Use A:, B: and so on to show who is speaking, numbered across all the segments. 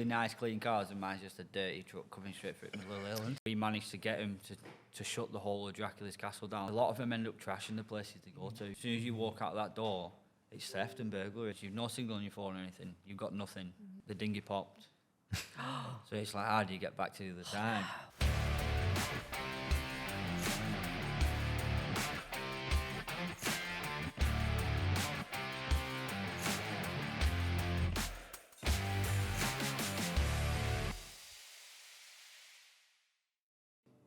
A: nice, clean cars, and mine's just a dirty truck coming straight through the middle of the island. We managed to get him to shut the whole of Dracula's castle down. A lot of them end up trashing the places they go to. As soon as you walk out that door, it's theft and burglary. You've no signal on your phone or anything. You've got nothing. The dinghy popped. So it's like, how do you get back to the other side?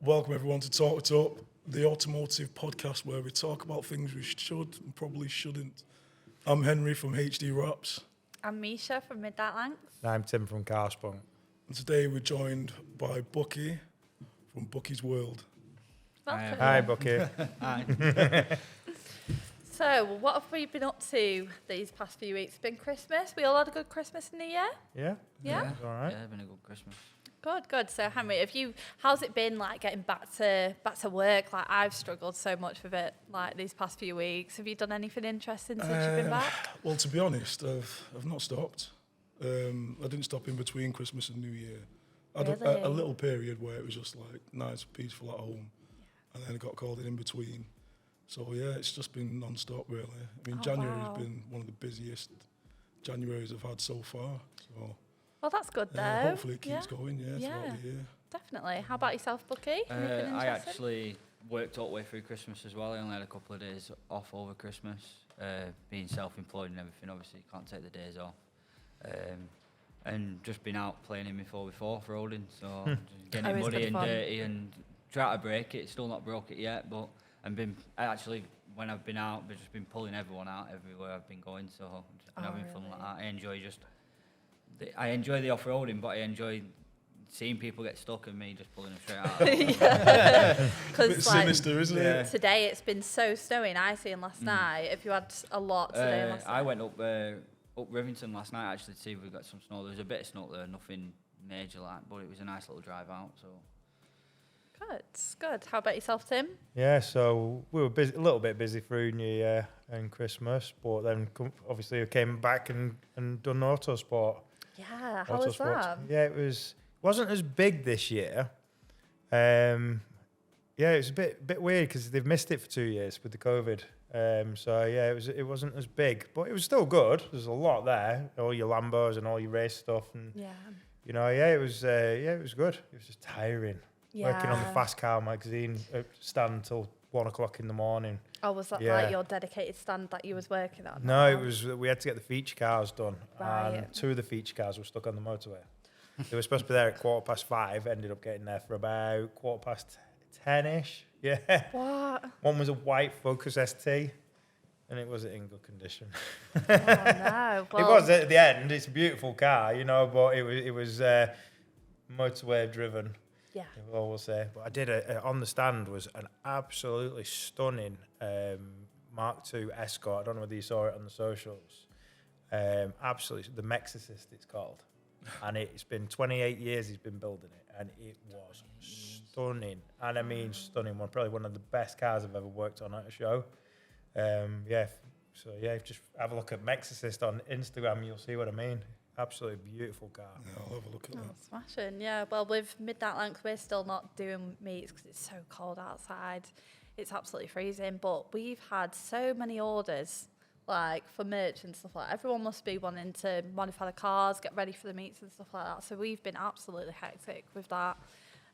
B: Welcome everyone to Talk It Up, the automotive podcast where we talk about things we should and probably shouldn't. I'm Henry from HD Wraps.
C: I'm Misha from Midnight Lanks.
D: I'm Tim from Carspunk.
B: And today we're joined by Bucky from Bucky's World.
C: Welcome.
D: Hi, Bucky.
A: Hi.
C: So, what have we been up to these past few weeks? It's been Christmas. We all had a good Christmas and New Year?
D: Yeah?
C: Yeah?
D: It's all right.
A: Yeah, it's been a good Christmas.
C: Good. So, Henry, how's it been like getting back to work? Like, I've struggled so much with it like these past few weeks. Have you done anything interesting since you've been back?
B: Well, to be honest, I've not stopped. I didn't stop in between Christmas and New Year. I had
C: Really?
B: a little period where it was just like nice, peaceful at home, and then I got called in between. So yeah, it's just been non-stop really. I mean, January's
C: wow.
B: been one of the busiest Januaries I've had so far. So
C: Well, that's good though.
B: hopefully it keeps going, throughout the year.
C: Definitely. How about yourself, Bucky? Anything interesting?
A: I actually worked all the way through Christmas as well. I only had a couple of days off over Christmas. Being self-employed and everything, obviously you can't take the days off. And just been out playing in my 4x4 off-roading, so just getting it
C: Always
A: muddy
C: good
A: and
C: fun.
A: dirty and try to break it. Still not broke it yet, but when I've been out, I've just been pulling everyone out everywhere I've been going, so I've just been having fun like that. I enjoy the off-roading, but I enjoy seeing people get stuck and me just pulling them straight out.
B: Bit
C: Because like,
B: sinister, isn't it?
C: today it's been so snowy and icy, and last night, if you had a lot today and last night.
A: I went up Rivington last night actually to see if we got some snow. There was a bit of snow there, nothing major like, but it was a nice little drive out. So
C: Good. How about yourself, Tim?
D: Yeah, so we were busy, a little bit busy through New Year and Christmas, but then obviously we came back and done Autosport.
C: Yeah, how was
D: Autosport.
C: that?
D: Yeah, it wasn't as big this year. Yeah, it was a bit weird because they've missed it for 2 years with the COVID. So yeah, it wasn't as big, but it was still good. There's a lot there, all your Lambos and all your race stuff, and it was good. It was just tiring.
C: Yeah.
D: Working on the Fast Car magazine stand till 1 o'clock in the morning.
C: Oh, was that
D: Yeah.
C: like your dedicated stand that you was working on?
D: No, it was we had to get the feature cars done,
C: Right.
D: and 2 of the feature cars were stuck on the motorway. They were supposed to be there at 5:15. Ended up getting there for about 10:10ish. Yeah.
C: What?
D: One was a white Focus ST, and it wasn't in good condition.
C: Oh no.
D: It was at the end. It's a beautiful car, but it was motorway driven.
C: Yeah.
D: I will say. But I did on the stand was an absolutely stunning Mark II Escort. I don't know whether you saw it on the socials. Absolutely, the Mexicist it's called, and it's been 28 years he's been building it, and it was stunning. And I mean stunning. Probably one of the best cars I've ever worked on at a show. So just have a look at Mexicist on Instagram. You'll see what I mean. Absolutely beautiful car.
B: Yeah, I'll have a look at that.
C: Smashing, yeah. Well, with Midnight Lanks, we're still not doing meets because it's so cold outside. It's absolutely freezing, but we've had so many orders, like for merch and stuff like that. Everyone must be wanting to modify the cars, get ready for the meets and stuff like that. So we've been absolutely hectic with that.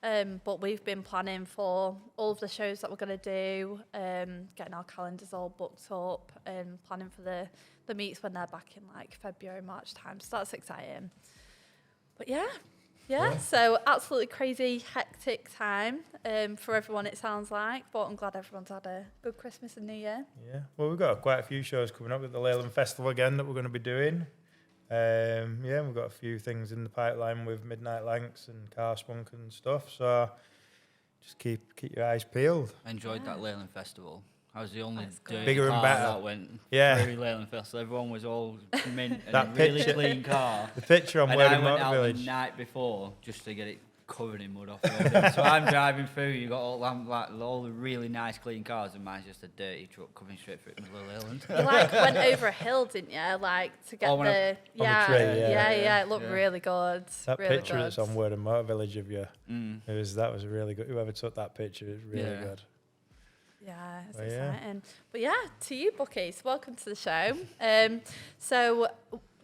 C: But we've been planning for all of the shows that we're going to do, getting our calendars all booked up and planning for the meets when they're back in like February, March time. So that's exciting. But yeah. So absolutely crazy, hectic time for everyone, it sounds like. But I'm glad everyone's had a good Christmas and New Year.
D: Yeah. Well, we've got quite a few shows coming up with the Leyland Festival again that we're going to be doing. We've got a few things in the pipeline with Midnight Lanks and Carspunk and stuff. So just keep your eyes peeled.
A: I enjoyed that Leyland Festival. I was the only dirty
D: Bigger and
A: car
D: better.
A: that went through Leyland Festival. Everyone was all mint and
D: That
A: a really
D: picture-
A: clean car.
D: The picture on
A: And
D: Word
A: I
D: and
A: went
D: Motor
A: out
D: Village.
A: the night before just to get it covered in mud off road. So I'm driving through, you got all the really nice clean cars, and mine's just a dirty truck coming straight through the middle of the island.
C: You like went over a hill, didn't you? Like to get
A: Oh, when
C: the
D: on the tree,
C: yeah. It looked
A: Yeah.
C: really good.
D: That
C: really
D: picture
C: good.
D: that's on Word and Motor Village of you,
A: Mm.
D: that was really good. Whoever took that picture is really
A: Yeah.
D: good.
C: Yeah, it's
D: Well, yeah.
C: exciting. But yeah, to you, Bucky. So welcome to the show. So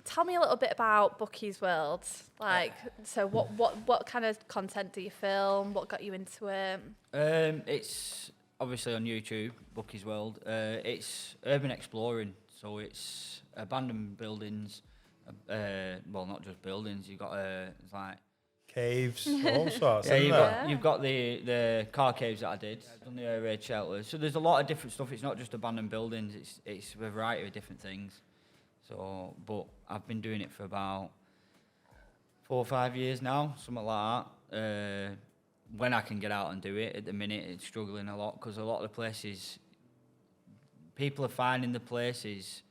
C: tell me a little bit about Bucky's World. Like, so what kind of content do you film? What got you into it?
A: It's obviously on YouTube, Bucky's World. It's urban exploring, so it's abandoned buildings. Well, not just buildings. You've got it's like
D: Caves, all sorts.
A: yeah,
D: isn't there?
A: you've got the car caves that I did. I've done the air raid shelters. So there's a lot of different stuff. It's not just abandoned buildings. It's a variety of different things. So, but I've been doing it for about 4 or 5 years now, something like that. When I can get out and do it, at the minute it's struggling a lot because a lot of the places, people are finding the places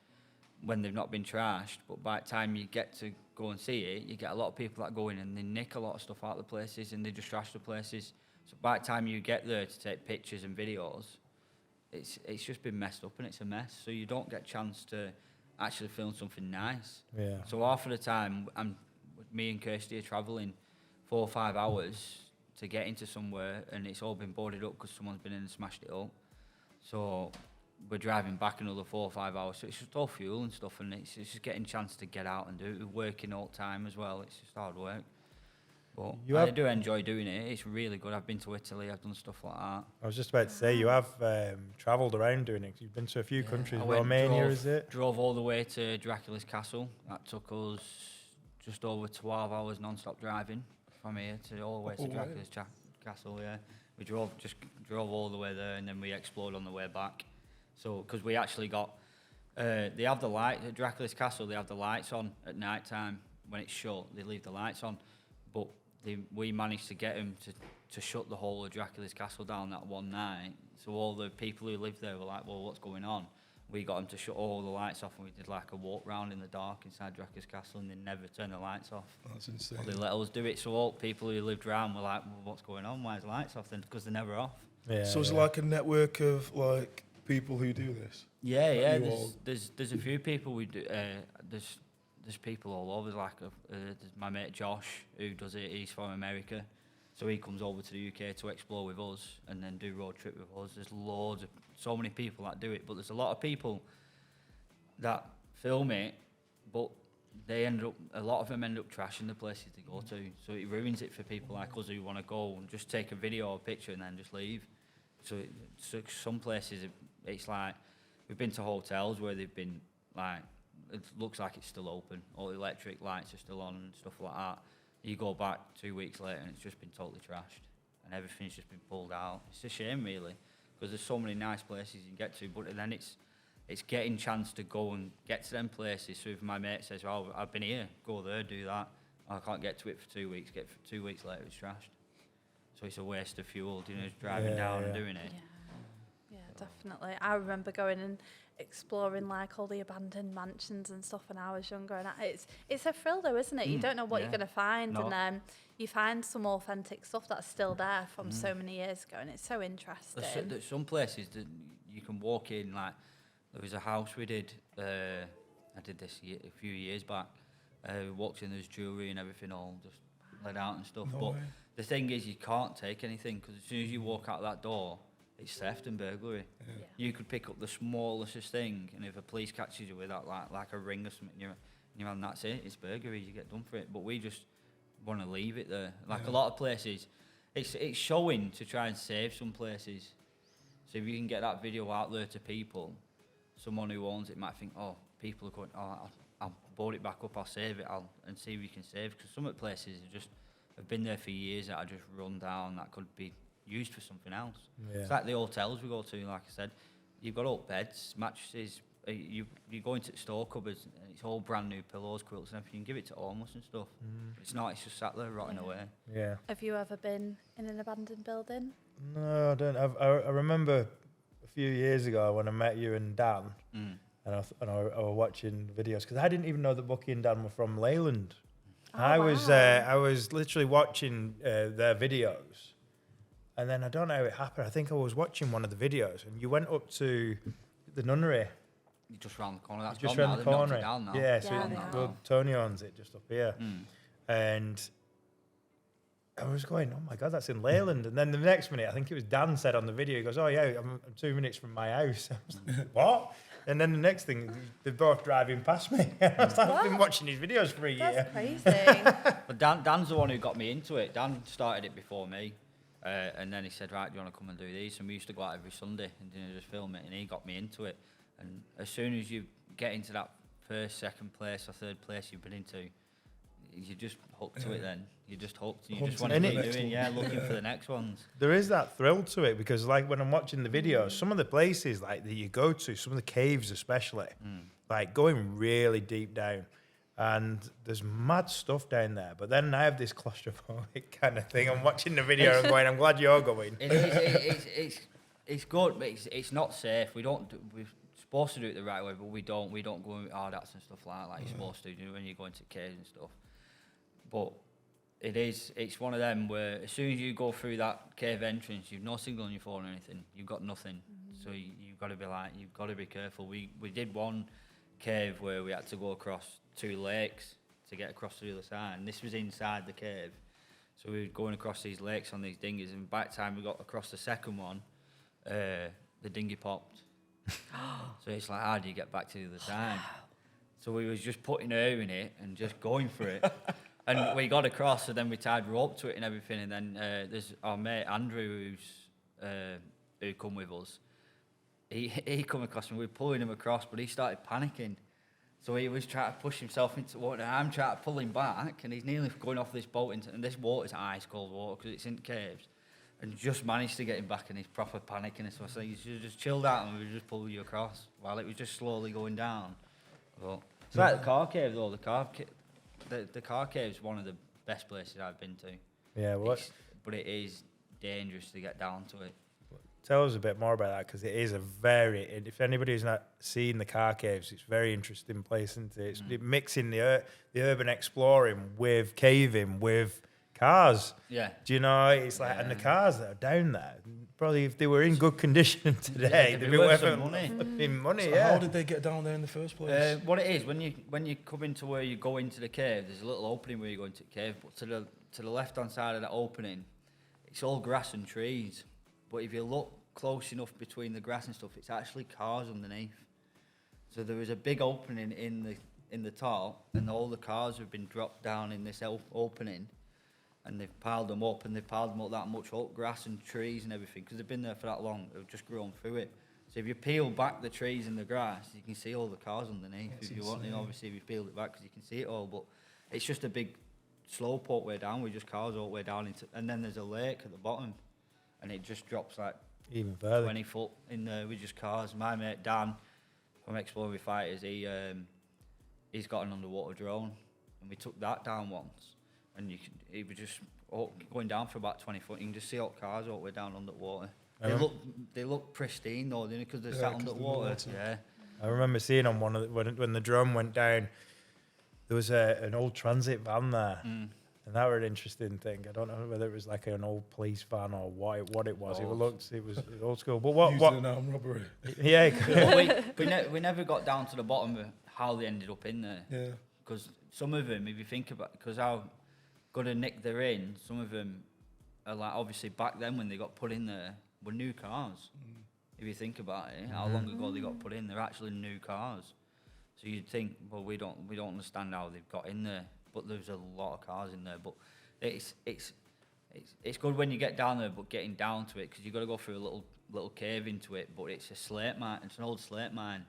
A: when they've not been trashed, but by the time you get to go and see it, you get a lot of people that go in and they nick a lot of stuff out of the places and they just trash the places. So by the time you get there to take pictures and videos, it's just been messed up and it's a mess. So you don't get a chance to actually film something nice.
D: Yeah.
A: So half of the time, me and Kirsty are travelling 4 or 5 hours to get into somewhere, and it's all been boarded up because someone's been in and smashed it up. So we're driving back another 4 or 5 hours. So it's just all fuel and stuff, and it's just getting a chance to get out and do it. We're working all the time as well. It's just hard work. But I do enjoy doing it. It's really good. I've been to Italy. I've done stuff like that.
D: I was just about to say, you have travelled around doing it. You've been to a few countries.
A: I went,
D: Romania, is it?
A: Drove all the way to Dracula's castle. That took us just over 12 hours non-stop driving from here to all the way to Dracula's castle. Yeah, we drove all the way there, and then we explored on the way back. So, because we actually got, they have the light at Dracula's castle. They have the lights on at night time when it's shut. They leave the lights on, but we managed to get them to shut the whole of Dracula's castle down that one night. So all the people who lived there were like, well, what's going on? We got them to shut all the lights off, and we did like a walk round in the dark inside Dracula's castle, and they never turned the lights off.
B: That's insane.
A: Well, they let us do it, so all people who lived around were like, well, what's going on? Why is the lights off then? Because they're never off.
D: Yeah.
B: So it's like a network of like people who do this.
A: Yeah, yeah.
B: you all-
A: There's a few people we do. There's people all over. Like there's my mate Josh who does it. He's from America, so he comes over to the UK to explore with us and then do road trip with us. There's so many people that do it, but there's a lot of people that film it, but a lot of them end up trashing the places they go to. So it ruins it for people like us who want to go and just take a video or a picture and then just leave. So some places it's like we've been to hotels where they've been like, it looks like it's still open, all the electric lights are still on and stuff like that. You go back 2 weeks later and it's just been totally trashed and everything's just been pulled out. It's a shame really, because there's so many nice places you can get to, but then it's getting chance to go and get to them places. So if my mate says, oh, I've been here, go there, do that, I can't get to it for 2 weeks, 2 weeks later it's trashed. So it's a waste of fuel, you know, just driving down and doing it.
C: Yeah, definitely. I remember going and exploring like all the abandoned mansions and stuff when I was younger, and it's a thrill though, isn't it? You don't know what you're going to find,
A: No.
C: and then you find some authentic stuff that's still there from so many years ago, and it's so interesting.
A: There's some places that you can walk in, like there was a house we did, I did this a few years back, we walked in, there's jewellery and everything all just laid out and stuff,
B: No
A: but
B: way.
A: the thing is you can't take anything, because as soon as you walk out that door, it's theft and burglary.
C: Yeah.
A: You could pick up the smallest thing, and if a police catches you with that, like a ring or something in your hand, that's it. It's burglary. You get done for it. But we just want to leave it there. Like a lot of places, it's showing to try and save some places. So if you can get that video out there to people, someone who owns it might think, oh, people are going, oh, I'll board it back up. I'll save it. And see if you can save. Because some of the places have been there for years that are just run down. That could be used for something else.
D: Yeah.
A: It's like the hotels we go to, like I said, you've got old beds, mattresses, you go into the store cupboards and it's all brand new pillows, quilts and everything. You can give it to homeless and stuff. It's not, it's just sat there rotting away.
D: Yeah.
C: Have you ever been in an abandoned building?
D: No, I don't. I remember a few years ago when I met you and Dan, and I was watching videos, because I didn't even know that Bucky and Dan were from Leyland. I
C: wow.
D: was literally watching their videos, and then I don't know how it happened. I think I was watching one of the videos, and you went up to the nunnery.
A: You just round the corner. That's
D: Just
A: gone
D: round
A: now.
D: the
A: They've knocked
D: corner.
A: it down now.
D: Yeah, so
C: Yeah, they have.
D: well, Tony owns it just up here.
A: Mm.
D: And I was going, oh my God, that's in Leyland. And then the next minute, I think it was Dan said on the video, he goes, oh yeah, I'm 2 minutes from my house. I was like, what? And then the next thing, they're both driving past me. I was like, I've been watching his videos for a year.
C: That's crazy.
A: But Dan's the one who got me into it. Dan started it before me. And then he said, right, do you want to come and do these? And we used to go out every Sunday and just film it. And he got me into it. And as soon as you get into that first, second place or third place you've been into, you just hooked to it then. You just hooked and you just want to
B: Hunting
A: keep
B: the
A: doing,
B: next one.
A: looking for the next ones.
D: There is that thrill to it because, like, when I'm watching the videos, some of the places like that you go to, some of the caves especially, like going really deep down, and there's mad stuff down there. But then I have this claustrophobic kind of thing. I'm watching the video and going, "I'm glad you're going."
A: It's good, but it's not safe. We're supposed to do it the right way, but we don't go in with hard hats and stuff like that, like you're supposed to do when you go into caves and stuff. But it's one of them where as soon as you go through that cave entrance, you've no signal on your phone or anything. You've got nothing. So you've got to be careful. We did one cave where we had to go across 2 lakes to get across to the other side, and this was inside the cave. So we were going across these lakes on these dinghies, and by the time we got across the second one, the dinghy popped. So it's like, how do you get back to the other side? So we was just putting her in it and just going for it. And we got across, so then we tied rope to it and everything. And then there's our mate Andrew, who come with us. He come across and we were pulling him across, but he started panicking. So he was trying to push himself into water, and I'm trying to pull him back, and he's nearly going off this boat. And this water's ice cold water because it's in caves. And just managed to get him back, and he's proper panicking. So I said, you should just chilled out and we just pull you across while it was just slowly going down. But it's like the car cave though. The car cave is one of the best places I've been to.
D: Yeah,
A: But it is dangerous to get down to it.
D: Tell us a bit more about that because it is a very. If anybody's not seen the car caves, it's a very interesting place, isn't it? It's mixing the urban exploring with caving with cars.
A: Yeah.
D: Do you know? It's like, and the cars that are down there, probably if they were in good condition today, they'd be worth
A: some money.
D: money.
B: So
D: Yeah.
B: how did they get down there in the first place?
A: What it is, when you come into where you go into the cave, there's a little opening where you go into the cave, but to the left hand side of that opening, it's all grass and trees. But if you look close enough between the grass and stuff, it's actually cars underneath. So there is a big opening in the top, and all the cars have been dropped down in this opening, and they've piled them up, that much up, grass and trees and everything, because they've been there for that long. They've just grown through it. So if you peel back the trees and the grass, you can see all the cars underneath.
B: That's
A: if you want,
B: insane.
A: obviously if you peeled it back, because you can see it all. But it's just a big slope all the way down with just cars all the way down into, and then there's a lake at the bottom, and it just drops like
D: Even further.
A: 20 foot in there with just cars. My mate Dan from Explorer Fighters, he's got an underwater drone, and we took that down once, and he was just going down for about 20 foot. You can just see all cars all the way down underwater. They look pristine though, because they're sat
B: 'cause they're
A: underwater.
B: water.
A: Yeah.
D: I remember seeing on one of when the drone went down, there was an old transit van there. And that was an interesting thing. I don't know whether it was like an old police van or what it was. It was old school. But what?
B: Used in an armed robbery.
D: Yeah.
A: Well, we never got down to the bottom of how they ended up in there.
B: Yeah.
A: Because some of them, if you think about, because how good a nick they're in, some of them are like, obviously back then when they got put in there, were new cars. If you think about it, how long ago they got put in, they're actually new cars. So you'd think, well, we don't understand how they've got in there, but there's a lot of cars in there. But it's good when you get down there, but getting down to it, because you've got to go through a little cave into it. But it's a slate mine. It's an old slate mine.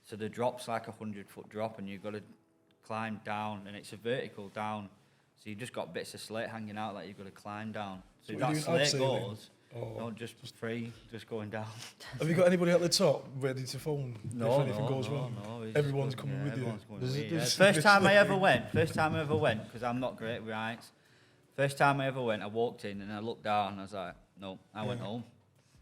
A: So the drop's like 100-foot drop, and you've got to climb down, and it's a vertical down. So you've just got bits of slate hanging out that you've got to climb down. So if
B: what
A: that
B: are you doing,
A: slate
B: abseiling?
A: goes,
B: Or
A: no, just free, just going down.
B: have you got anybody at the top ready to phone
A: No,
B: if anything goes wrong?
A: it's
B: Everyone's
A: good.
B: coming with you.
A: Everyone's coming
B: There's-
A: with me,
B: there's-
A: yeah. First time I ever went, because I'm not great with heights. First time I ever went, I walked in and I looked down and I was like, no, I went home.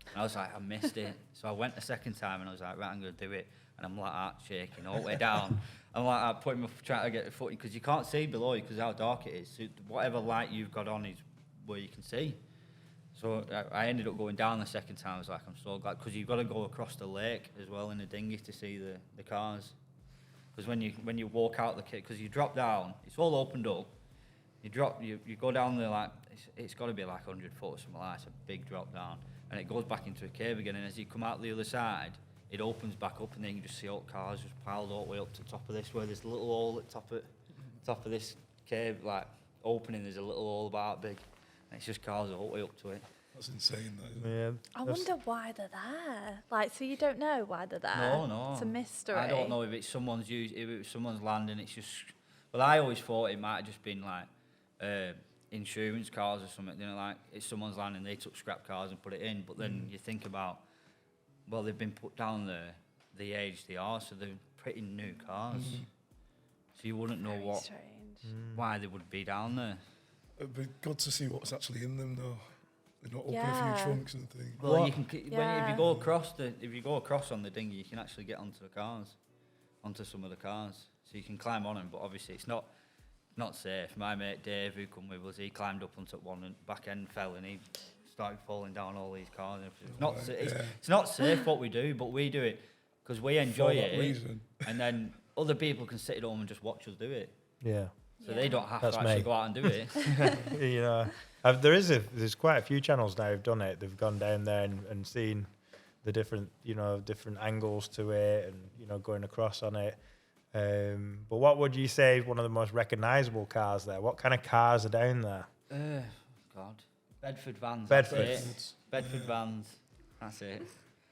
A: And I was like, I missed it. So I went the second time and I was like, right, I'm going to do it. and I'm like that, shaking all the way down. I'm like that, trying to get the footing, because you can't see below you because how dark it is. So whatever light you've got on is where you can see. So I ended up going down the second time. I was like, I'm so glad, because you've got to go across the lake as well in a dinghy to see the cars. Because when you walk out the because you drop down, it's all opened up. You go down there like it's got to be like 100 foot or something like that. It's a big drop down, and it goes back into a cave again. And as you come out the other side, it opens back up, and then you just see all the cars just piled all the way up to the top of this, where there's a little hole at the top of this cave, like opening. There's a little hole about big, and it's just cars all the way up to it.
B: That's insane, that, isn't it?
D: Yeah.
C: I wonder why they're there. Like, so you don't know why they're there?
A: No.
C: It's a mystery.
A: I don't know if it's someone's land, and it's just. Well, I always thought it might have just been like insurance cars or something. You know, like it's someone's land and they took scrap cars and put it in. But then you think about, well, they've been put down the age they are, so they're pretty new cars. So you wouldn't know
C: Very strange.
A: why they would be down there.
B: It'd be good to see what's actually in them, though. They're not open a
C: Yeah.
B: few trunks and things.
A: Well, you can if
C: Yeah.
A: you go across on the dinghy, you can actually get onto some of the cars, so you can climb on them. But obviously, it's not safe. My mate Dave, who come with us, he climbed up onto one and back end fell, and he started falling down all these cars. It's not it's not safe what we do, but we do it because we enjoy
B: For that
A: it,
B: reason.
A: and then other people can sit at home and just watch us do it,
D: Yeah.
A: so they don't have
D: That's
A: to actually
D: me.
A: go out and do it.
D: You know, there's quite a few channels now who've done it. They've gone down there and seen the different angles to it, and going across on it. But what would you say is one of the most recognisable cars there? What kind of cars are down there?
A: God, Bedford vans.
D: Bedford.
A: That's it. Bedford vans. That's it.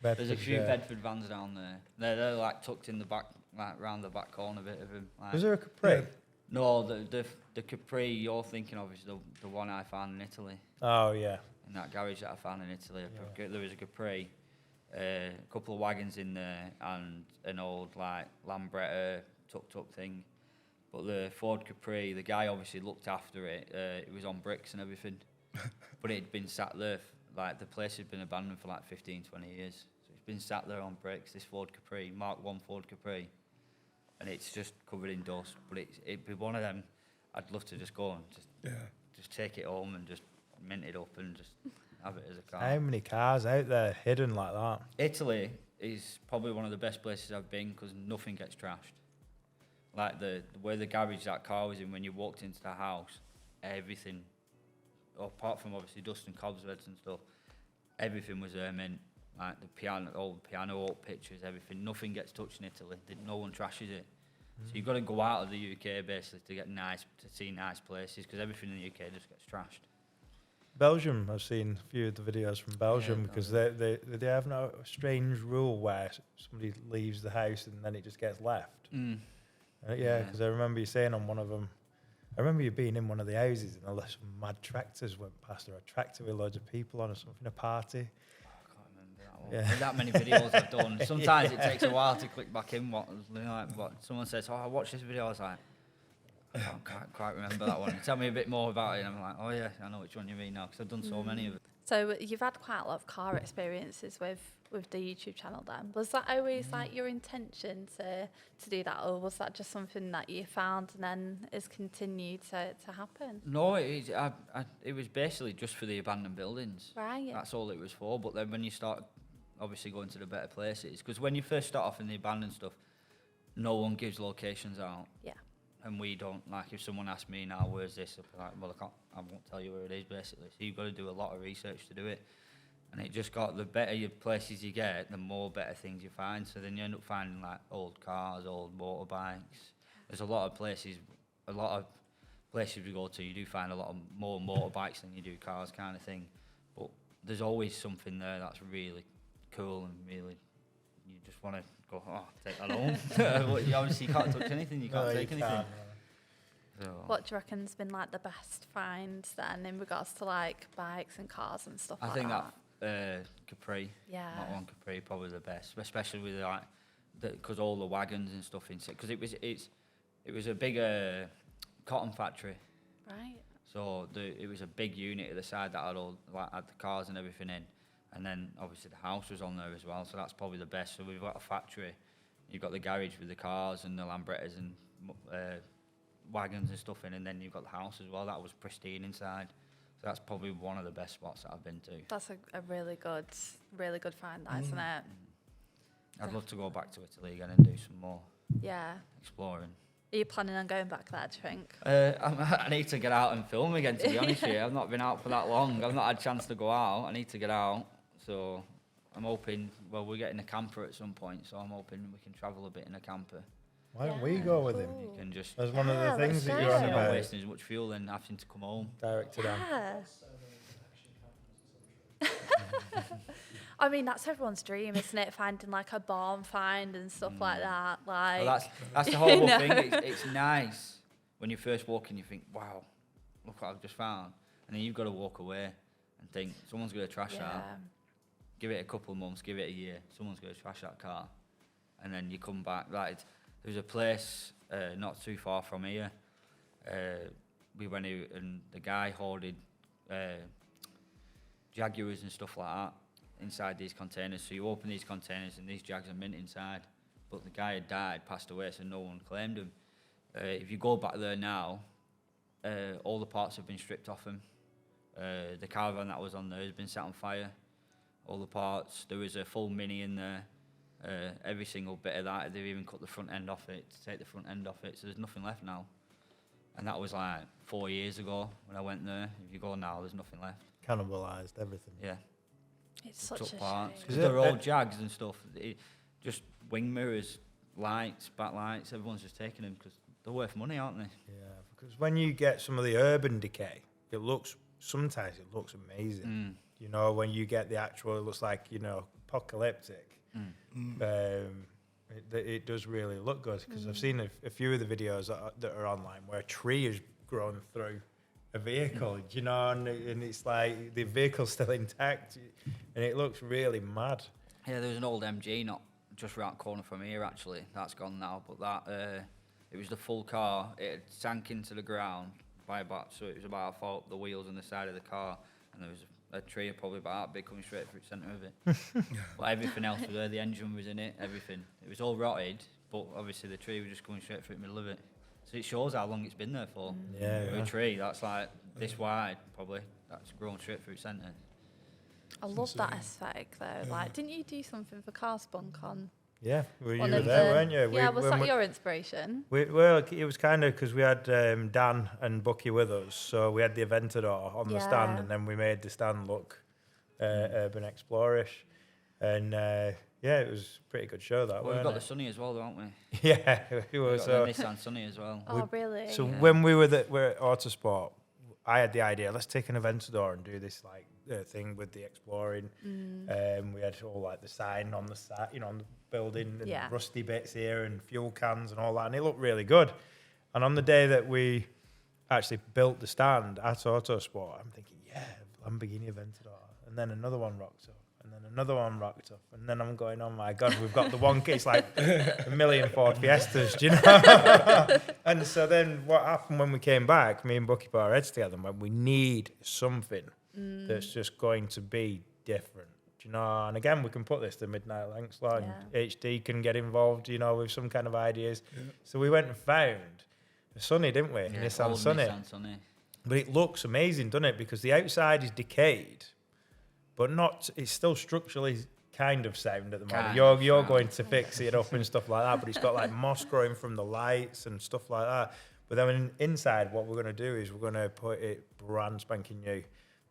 D: Bedford,
A: There's a few
D: yeah.
A: Bedford vans down there. They're like tucked in the back, like round the back corner bit of them. Like,
D: Was there a Capri?
B: Yeah.
A: no, the Capri you're thinking of is the one I found in Italy.
D: Oh yeah.
A: In that garage that I found in Italy, there was a Capri, a couple of wagons in there, and an old like Lambretta tuk-tuk thing. But the Ford Capri, the guy obviously looked after it. It was on bricks and everything, but it had been sat there. Like the place had been abandoned for like 15, 20 years. So it's been sat there on bricks. This Ford Capri, Mark 1 Ford Capri, and it's just covered in dust. But it'd be one of them. I'd love to just go and just take it home and just mint it up and just have it as a car.
D: How many cars out there hidden like that?
A: Italy is probably one of the best places I've been because nothing gets trashed. Like where the garage that car was in, when you walked into the house, everything, apart from obviously dust and cobwebs and stuff, everything was there mint. Like the piano, old piano, old pictures, everything. Nothing gets touched in Italy. No one trashes it. So you've got to go out of the UK basically to get to see nice places, because everything in the UK just gets trashed.
D: Belgium, I've seen a few of the videos from Belgium,
A: Yeah,
D: because they have no strange rule where somebody leaves the house and then it just gets left.
A: Mm.
D: Yeah,
A: Yeah.
D: because I remember you saying on one of them, I remember you being in one of the houses and some mad tractors went past, or a tractor with loads of people on or something, a party.
A: I can't remember that one. There's that many videos I've done. Sometimes it takes a while to click back in. What someone says, "Oh, I watched this video." I was like, I can't quite remember that one. Tell me a bit more about it. And I'm like, oh yeah, I know which one you mean now, because I've done so many of it.
C: So you've had quite a lot of car experiences with the YouTube channel then. Was that always like your intention to do that, or was that just something that you found and then has continued to happen?
A: No, it was basically just for the abandoned buildings.
C: Right.
A: That's all it was for. But then when you start obviously going to the better places, because when you first start off in the abandoned stuff, no one gives locations out.
C: Yeah.
A: And we don't, like, if someone asks me now, where's this? I'll be like, well, I won't tell you where it is, basically. So you've got to do a lot of research to do it. And it just got, the better your places you get, the more better things you find. So then you end up finding, like, old cars, old motorbikes. There's a lot of places we go to, you do find a lot of more motorbikes than you do cars, kind of thing. But there's always something there that's really cool and really, you just want to go, oh, take that home. But you obviously can't touch anything, you can't take anything. So,
C: What do you reckon's been like the best find then in regards to like bikes and cars and stuff
A: I
C: like
A: think
C: that?
A: that Capri,
C: Yeah.
A: Mark 1 Capri, probably the best, especially with like, because all the wagons and stuff inside, because it was a bigger cotton factory.
C: Right.
A: So it was a big unit at the side that had had the cars and everything in, and then obviously the house was on there as well. So that's probably the best. So we've got a factory, You've got the garage with the cars and the Lambrettas and wagons and stuff in, and then you've got the house as well. That was pristine inside. So that's probably one of the best spots that I've been to.
C: That's a really good find, that, isn't it?
A: I'd love to go back to Italy again and do some more
C: Yeah.
A: exploring.
C: Are you planning on going back there, do you think?
A: I need to get out and film again, to be honest with you. I've not been out for that long. I've not had a chance to go out. I need to get out. So I'm hoping, well, we're getting a camper at some point, so I'm hoping we can travel a bit in a camper.
D: Why don't we go with him?
A: You can just,
D: That's one of the things that
C: let's
D: you're on
C: go.
A: you're not
D: about.
A: wasting as much fuel and having to come home.
D: Direct to them.
C: Yeah. I mean, that's everyone's dream, isn't it? Finding like a barn find and stuff like that. Like,
A: Well, that's the horrible
C: know.
A: thing. It's nice when you first walk in. You think, "Wow, look what I've just found," and then you've got to walk away and think someone's going to trash that. Give it a couple of months, give it a year. Someone's going to trash that car, and then you come back. Like, there's a place not too far from here. We went out and the guy hoarded Jaguars and stuff like that inside these containers. So you open these containers and these Jags are mint inside. But the guy had died, passed away, so no one claimed him. If you go back there now, all the parts have been stripped off him. The caravan that was on there has been set on fire. All the parts. There was a full Mini in there. Every single bit of that. They've even cut the front end off it to take the front end off it. So there's nothing left now. And that was like 4 years ago when I went there. If you go now, there's nothing left.
D: Cannibalised everything.
A: Yeah.
C: it's such
A: Took
C: a
A: parts.
C: shame.
A: 'Cause they're all Jags and stuff. Just wing mirrors, lights, backlights. Everyone's just taking them because they're worth money, aren't they?
D: Yeah, because when you get some of the urban decay, sometimes it looks amazing. You know, when you get the actual, it looks like, apocalyptic. It does really look good because I've seen a few of the videos that are online where a tree has grown through a vehicle, and it's like the vehicle's still intact, and it looks really mad.
A: Yeah, there was an old MG not just round the corner from here, actually. That's gone now, but that it was the full car. It had sank into the ground by about, so it was about the wheels on the side of the car, and there was a tree probably about that big coming straight through the centre of it. But everything else was there. The engine was in it, everything. It was all rotted, but obviously the tree was just coming straight through the middle of it. So it shows how long it's been there for.
D: Yeah,
A: A tree that's like this wide, probably, that's grown straight through the centre.
C: I love that aesthetic though. Like, didn't you do something for Car Spunk on?
D: Yeah, you were
C: one of
D: there, weren't you?
C: Yeah, was that your inspiration?
D: Well, it was kind of because we had Dan and Bucky with us, so we had the Aventador on the stand, and then we made the stand look Urban Explorer-ish, and it was a pretty good show that.
A: Well, we've got the Sunny as well, don't we?
D: Yeah, it
A: We've
D: was.
A: got the Nissan Sunny as well.
C: Oh, really?
D: So when we were at Autosport, I had the idea, let's take an Aventador and do this thing with the exploring. We had all like the sign on the side, on the building, and rusty bits here and fuel cans and all that, and it looked really good. And on the day that we actually built the stand at Autosport, I'm thinking, Lamborghini Aventador, and then another one rocked up. And then another one rocked up. And then I'm going, oh my God, we've got the one case like a million Ford Fiestas, do you know? And so then what happened when we came back, me and Bucky put our heads together and went, we need something that's just going to be different, do you know? And again, we can put this to Midnight Lengths Law and HD can get involved, with some kind of ideas. Yeah. So we went and found a Sunny, didn't we?
A: Yeah,
D: Nissan Sunny. But it looks amazing, doesn't it? Because the outside is decayed. But it's still structurally kind of sound at the moment. You're going to fix it up and stuff like that, but it's got like moss growing from the lights and stuff like that. But then inside, what we're going to do is we're going to put it brand spanking new,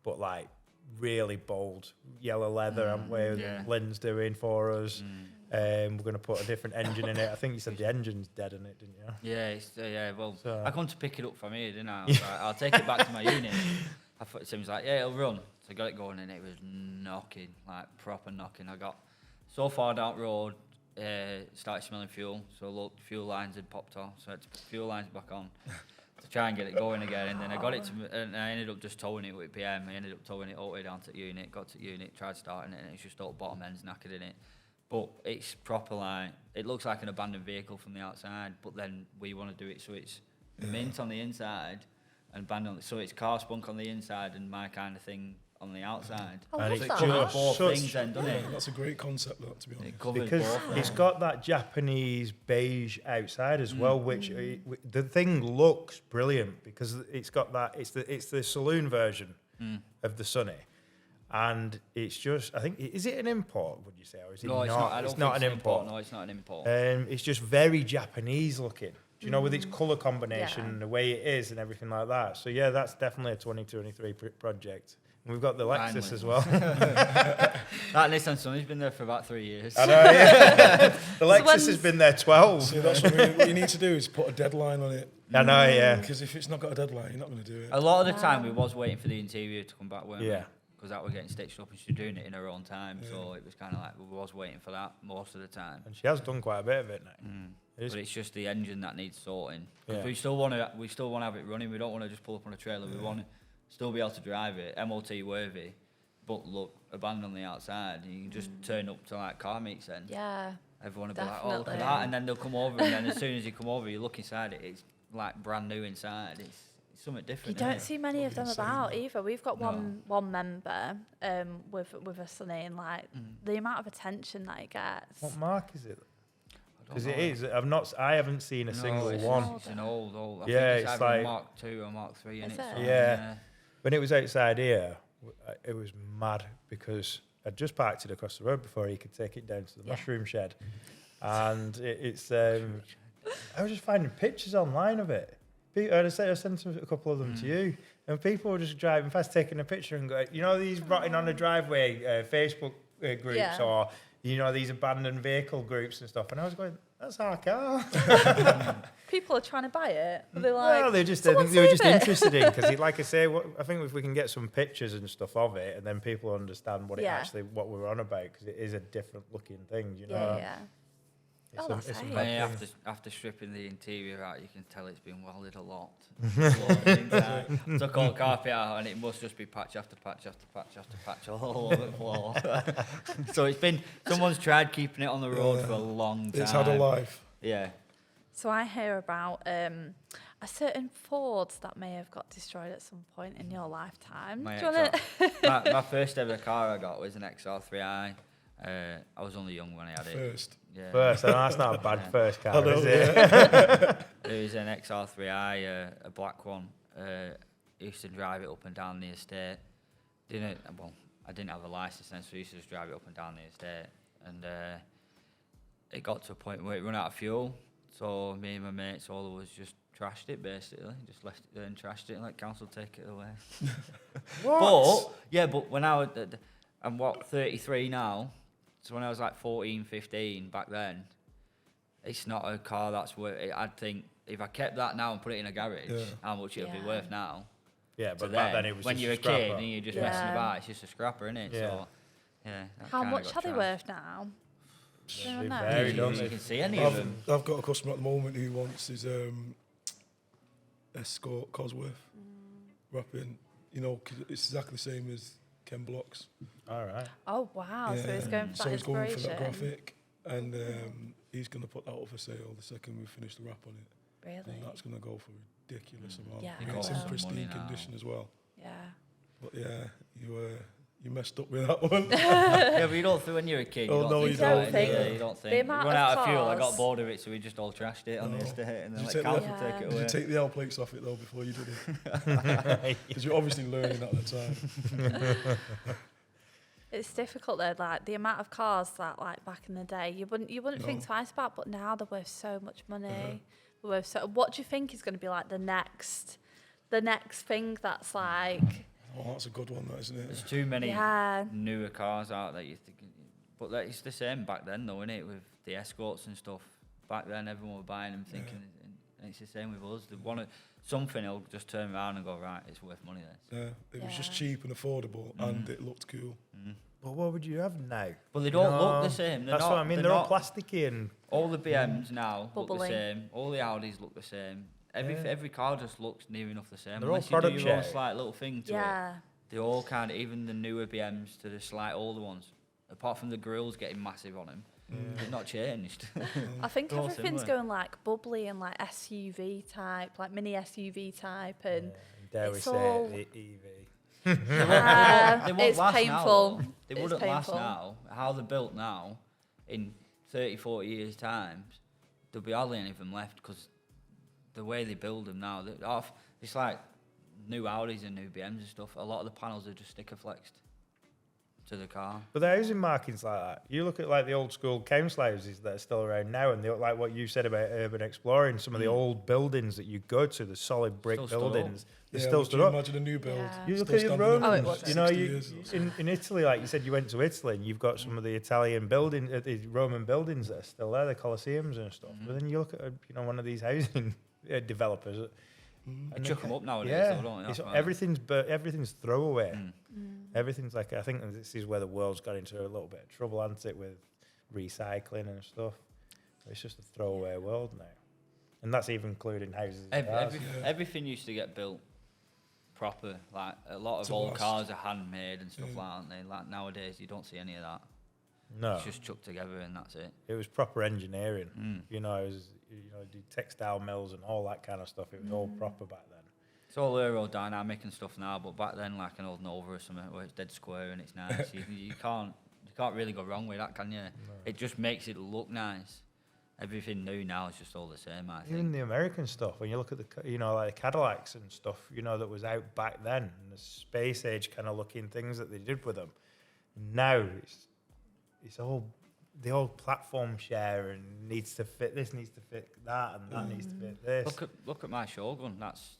D: but like really bold yellow leather, haven't we? Lynn's doing for us. We're going to put a different engine in it. I think you said the engine's dead in it, didn't you?
A: Yeah, well, I come to pick it up from here, didn't I? I was like, I'll take it back to my unit. I thought Tim was like, it'll run. So I got it going and it was knocking, like proper knocking. I got so far down the road, started smelling fuel. So look, fuel lines had popped off. So I had to put fuel lines back on to try and get it going again. And then I got it and I ended up just towing it with PM. I ended up towing it all the way down to the unit, got to the unit, tried starting it, and it's just all bottom ends knackered in it. But it's proper like, it looks like an abandoned vehicle from the outside, but then we want to do it so it's mint on the inside and band on, so it's Car Spunk on the inside and my kind of thing on the outside.
C: I
D: And
C: love
D: it
C: that.
A: Covers both
D: Such-
A: things then, doesn't it?
B: That's a great concept, that, to be honest.
A: It covers
D: Because
A: both.
D: it's got that Japanese beige outside as well, which the thing looks brilliant because it's got that. It's the saloon version of the Sunny, and it's just. I think is it an import? Would you say, or is it
A: No,
D: not?
A: it's not. I don't
D: It's
A: think
D: not
A: it's
D: an import.
A: No, it's not an import.
D: It's just very Japanese looking. Do you know, with its colour combination
C: Yeah.
D: and the way it is and everything like that. So yeah, that's definitely a 2023 project. And we've got the Lexus
A: Finally.
D: as well.
A: That Nissan Sunny's been there for about 3 years.
D: I know, yeah. The Lexus
C: when's-
D: has been there 12.
B: See, that's what you need to do is put a deadline on it.
D: I know, yeah.
B: Because if it's not got a deadline, you're not going to do it.
A: A lot of the time, we was waiting for the interior to come back, weren't we?
D: Yeah.
A: Because that was getting stitched up and she was doing it in her own time. So it was kind of like we was waiting for that most of the time.
D: And she has done quite a bit of it now. It is-
A: But it's just the engine that needs sorting. 'Cause
D: Yeah.
A: we still want to have it running. We don't want to just pull up on a trailer. We want to still be able to drive it, MOT worthy, but look abandoned on the outside. And you can just turn up to like car meets then.
C: Yeah.
A: Everyone will be like, oh, look at
C: Definitely.
A: that. And then they'll come over, and then as soon as you come over, you look inside it, it's like brand new inside. It's something
C: You
A: different.
C: don't
A: innit?
C: see many of them
B: Insane,
C: about
B: though.
C: either. We've got one member with a Sunny, and like the amount of attention that he gets.
D: What mark is it?
A: I don't
D: Because
A: know.
D: it is. I haven't seen a
A: No,
D: single
A: it's,
D: one.
A: It's an old. I
D: Yeah,
A: think it's
D: it's
A: either
D: like-
A: Mark 2 or Mark 3 in
C: Is
A: it.
C: it?
A: So,
D: Yeah. When it was outside here, it was mad because I'd just parked it across the road before he could take it down to the mushroom shed. And it's. I was just finding pictures online of it. I sent a couple of them to you, and people were just driving past, taking a picture and going, you know, these rotting on the driveway Facebook groups,
C: Yeah.
D: or you know, these abandoned vehicle groups and stuff. And I was going, that's our car.
C: People are trying to buy it. But they're like,
D: Well, I think
C: "Someone
D: they were just
C: save it."
D: interested in because, like I say, I think if we can get some pictures and stuff of it, and then people understand what
C: Yeah.
D: what we're on about, because it is a different looking thing, you know.
C: Yeah.
D: It's
C: Oh,
D: a-
C: that's
D: it's a
C: right.
D: mad
A: And
D: thing.
A: after stripping the interior out, you can tell it's been welded a lot. Inside. Took all carpet out, and it must just be patch after patch after patch after patch all over the floor. So it's been someone's tried keeping it on the road for a long time.
B: It's had a life.
A: Yeah.
C: So I hear about a certain Ford that may have got destroyed at some point in your lifetime.
A: My,
C: Do you wanna-
A: my first ever car I got was an XR3i. I was only young when I had it.
B: First.
A: Yeah.
D: First, and that's not a bad first car,
B: I know,
D: is it?
A: It was an XR3i, a black one. I used to drive it up and down the estate. I didn't have a license then, so I used to just drive it up and down the estate. And it got to a point where it ran out of fuel. So me and my mates, all of us just trashed it basically. Just left it there and trashed it and let council take it away. But when I was, I'm 33 now. So when I was like 14, 15 back then, it's not a car that's worth it. I'd think if I kept that now and put it in a garage, how much it would be
C: Yeah.
A: worth now.
D: Yeah,
A: To
D: but back then it was
A: when
D: just
A: you're a
D: scrapper.
A: kid and you're just messing
C: Yeah.
A: about, it's just a scrapper, innit?
D: Yeah.
A: So, yeah. that
C: How
A: kinda
C: much
A: got
C: are they
A: trashed.
C: worth now? Do you
D: They
C: know?
D: vary,
A: You
D: don't they?
A: can see any of them.
B: I've got a customer at the moment who wants his Escort Cosworth wrapping. You know, 'cause it's exactly the same as Ken Block's.
D: All right.
C: Oh wow! So he's going for
B: So
C: that
B: he's going
C: inspiration.
B: for that graphic, and he's going to put that up for sale the second we finish the wrap on it.
C: Really?
B: And that's going to go for a ridiculous amount.
C: Yeah,
B: And
C: it
B: it's in
C: will.
B: pristine
A: Money now.
B: condition as well.
C: Yeah.
B: But yeah, you messed up with that one.
A: Yeah, but you don't think when you're a kid, you
B: Oh,
A: don't
B: no,
A: think
B: you don't.
A: about it,
C: think.
A: yeah, you don't think.
C: The
A: You
C: amount
A: run
C: of
A: out of fuel, I got
C: cars-
A: bored of it, so we just all trashed it on the
B: No.
A: estate and then
B: Did
A: let
B: you take
A: council
C: the-
A: take it
B: Did
A: away.
B: you take the L plates off it though before you did it? Because you're obviously learning at the time.
C: It's difficult though, like the amount of cars that like back in the day you wouldn't think
B: No.
C: twice about, but now they're worth so much money. They're worth so. What do you think is going to be like the next thing that's like?
B: Oh, that's a good one, that isn't
A: There's
B: it?
A: too many
C: Yeah.
A: newer cars out that you think, but that it's the same back then though, innit? With the escorts and stuff. Back then, everyone were buying them, thinking, and it's the same with us. They want something, they'll just turn around and go, right, it's worth money. This.
B: Yeah, it was just
C: Yeah.
B: cheap and affordable, and it looked cool.
D: Well, what would you have now?
A: But they don't look
D: No,
A: the same. They're
D: That's
A: not,
D: what I mean. They're all
A: not-
D: plasticky and
A: All the BMs now look the
C: Bubbling.
A: same. All the Audis look the same. Every car just looks near enough the same.
D: They're all
A: Unless you do
D: product
A: your own
D: shape.
A: slight little thing to it.
C: Yeah.
A: They all kind of, even the newer BMs to the slight older ones, apart from the grills getting massive on them, they've not changed.
C: I think
A: They're all
C: everything's
A: similar.
C: going like bubbly and like SUV type, like mini SUV type, and
D: dare we
C: it's
D: say
C: all-
D: it, the EV.
A: They won't
C: It's
A: last
C: painful.
A: now. Though. They
C: It's
A: wouldn't last
C: painful.
A: now. How they're built now, in 30, 40 years' time, there'll be hardly any of them left because the way they build them now, it's like new Audis and new BMs and stuff. A lot of the panels are just sticker flexed to the car.
D: But the housing markings like that. You look at like the old school council houses that are still around now, and like what you said about urban exploring, some of the old buildings that you go to, the solid brick
A: Still stood up.
D: buildings, they're
B: Yeah,
D: still
B: would
D: stood
B: you
D: up.
B: imagine a new build?
C: Yeah.
D: You look
B: still
D: at your
B: standing
D: Romans,
B: up
C: Oh,
B: in
C: it was.
B: 60
D: you know,
B: years or something.
D: in Italy, like you said, you went to Italy and you've got some of the Italian buildings, the Roman buildings that are still there, the Colosseums and stuff. But then you look at, one of these housing developers.
A: They chuck them up nowadays,
D: Yeah,
A: though, don't they?
D: it's,
A: That's why.
D: everything's throwaway.
A: Mm.
D: Everything's like, I think this is where the world's got into a little bit of trouble, hasn't it, with recycling and stuff. It's just a throwaway world now. And that's even including houses and cars.
A: Everything used to get built proper. Like a lot of
B: To
A: old
B: last.
A: cars are handmade and stuff like that, aren't they? Like nowadays, you don't see any of that.
D: No,
A: It's just chucked together and that's it.
D: it was proper engineering.
A: Mm.
D: It was, the textile mills and all that kind of stuff. It was all proper back then.
A: It's all aerodynamic and stuff now, but back then, like an old Nova or something, where it's dead square and it's nice, you can't really go wrong with that, can you? It just makes it look nice. Everything new now is just all the same, I think.
D: Even the American stuff, when you look at like the Cadillacs and stuff, that was out back then, and the space age kind of looking things that they did with them. Now it's all the old platform share and needs to fit this, needs to fit that, and that needs to fit this.
A: Look at my Shogun. That's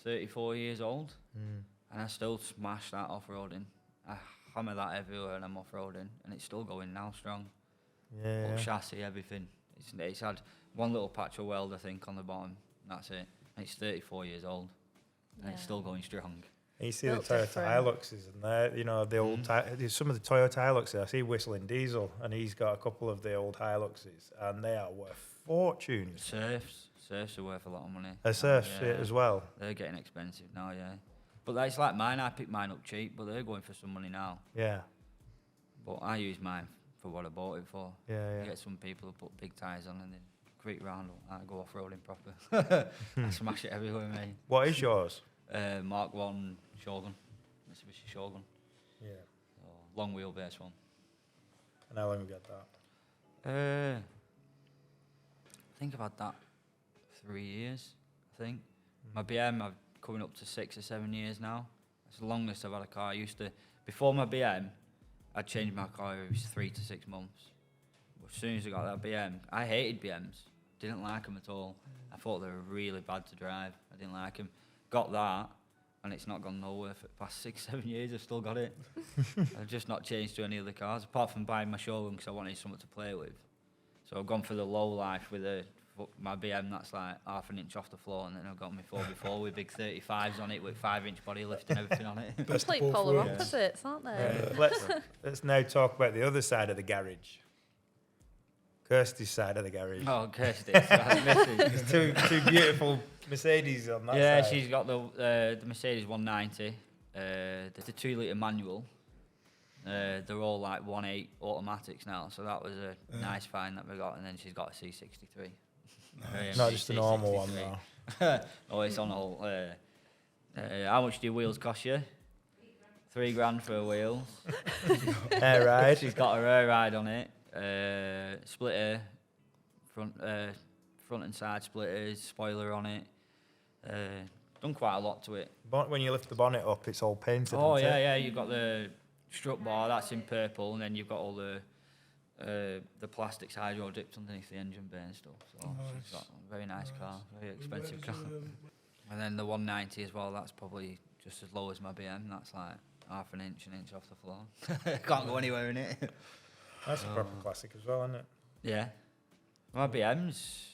A: 34 years old, and I still smash that off-roading. I hammer that everywhere and I'm off-roading, and it's still going now strong.
D: Yeah.
A: Full chassis, everything. It's had one little patch of weld, I think, on the bottom. That's it. And it's 34 years old, and it's still going strong.
D: And you see
C: Built
D: the Toyota
C: different.
D: Hiluxes and the old some of the Toyota Hiluxes. I see Whistling Diesel, and he's got a couple of the old Hiluxes, and they are worth fortunes.
A: Surfs are worth a lot of money.
D: A surf as well.
A: They're getting expensive now, yeah. But that's like mine. I picked mine up cheap, but they're going for some money now.
D: Yeah,
A: But I use mine for what I bought it for.
D: yeah.
A: You get some people who put big tyres on and then creep round. I go off-roading proper. I smash it everywhere, mate.
D: What is yours?
A: Mark 1 Shogun, Mitsubishi Shogun.
D: Yeah.
A: So, long wheelbase one.
D: And how long have you got that?
A: I think I've had that 3 years, I think. My BM, I've coming up to 6 or 7 years now. It's the longest I've had a car. I used to, before my BM, I'd change my car every 3 to 6 months. But as soon as I got that BM, I hated BMs. Didn't like them at all. I thought they were really bad to drive. I didn't like them. Got that, and it's not gone nowhere for the past 6, 7 years. I've still got it. I've just not changed to any other cars, apart from buying my Shogun because I wanted something to play with. So I've gone for the low life with my BM that's like half an inch off the floor, and then I've got my 4x4 with big 35s on it with 5-inch body lift and everything on it.
B: Best of
C: Complete
B: both
C: polar
B: worlds.
C: opposites, aren't they?
D: Let's now talk about the other side of the garage. Kirsty's side of the garage.
A: Oh, Kirsty. Mrs.
D: There's two beautiful Mercedes on that
A: Yeah,
D: side.
A: she's got the Mercedes 190. The 2-litre manual. They're all like 1.8 automatics now, so that was a nice find that we got. And then she's got a C63.
D: Not just a normal one, though.
A: Oh, it's on all. How much do your wheels cost you? £3,000 for her wheels.
D: Air ride.
A: She's got her air ride on it. Splitter, front and side splitters, spoiler on it. Done quite a lot to it.
D: When you lift the bonnet up, it's all painted.
A: Oh
D: isn't it?
A: yeah. You've got the strut bar that's in purple, and then you've got all the plastics hydro dipped underneath the engine bay and stuff. So she's got a very nice car, very expensive car. And then the 190 as well. That's probably just as low as my BM. That's like half an inch off the floor. Can't go anywhere in it.
D: That's a proper classic as well, isn't it?
A: Yeah. My BM's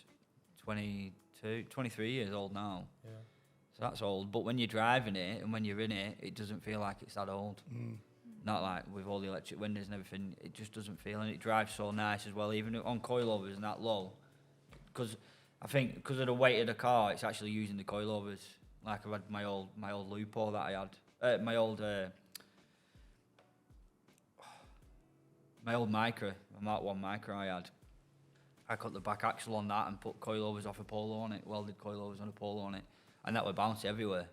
A: 23 years old now.
D: Yeah.
A: So that's old. But when you're driving it and when you're in it, it doesn't feel like it's that old. Not like with all the electric windows and everything. It just doesn't feel, and it drives so nice as well, even on coilovers and that low. Because I think because of the weight of the car, it's actually using the coilovers. Like I had my old Lupo that I had. My old Micra, my Mark 1 Micra I had. I cut the back axle on that and put coilovers off a Polo on it, welded coilovers on a Polo on it, and that would bounce everywhere.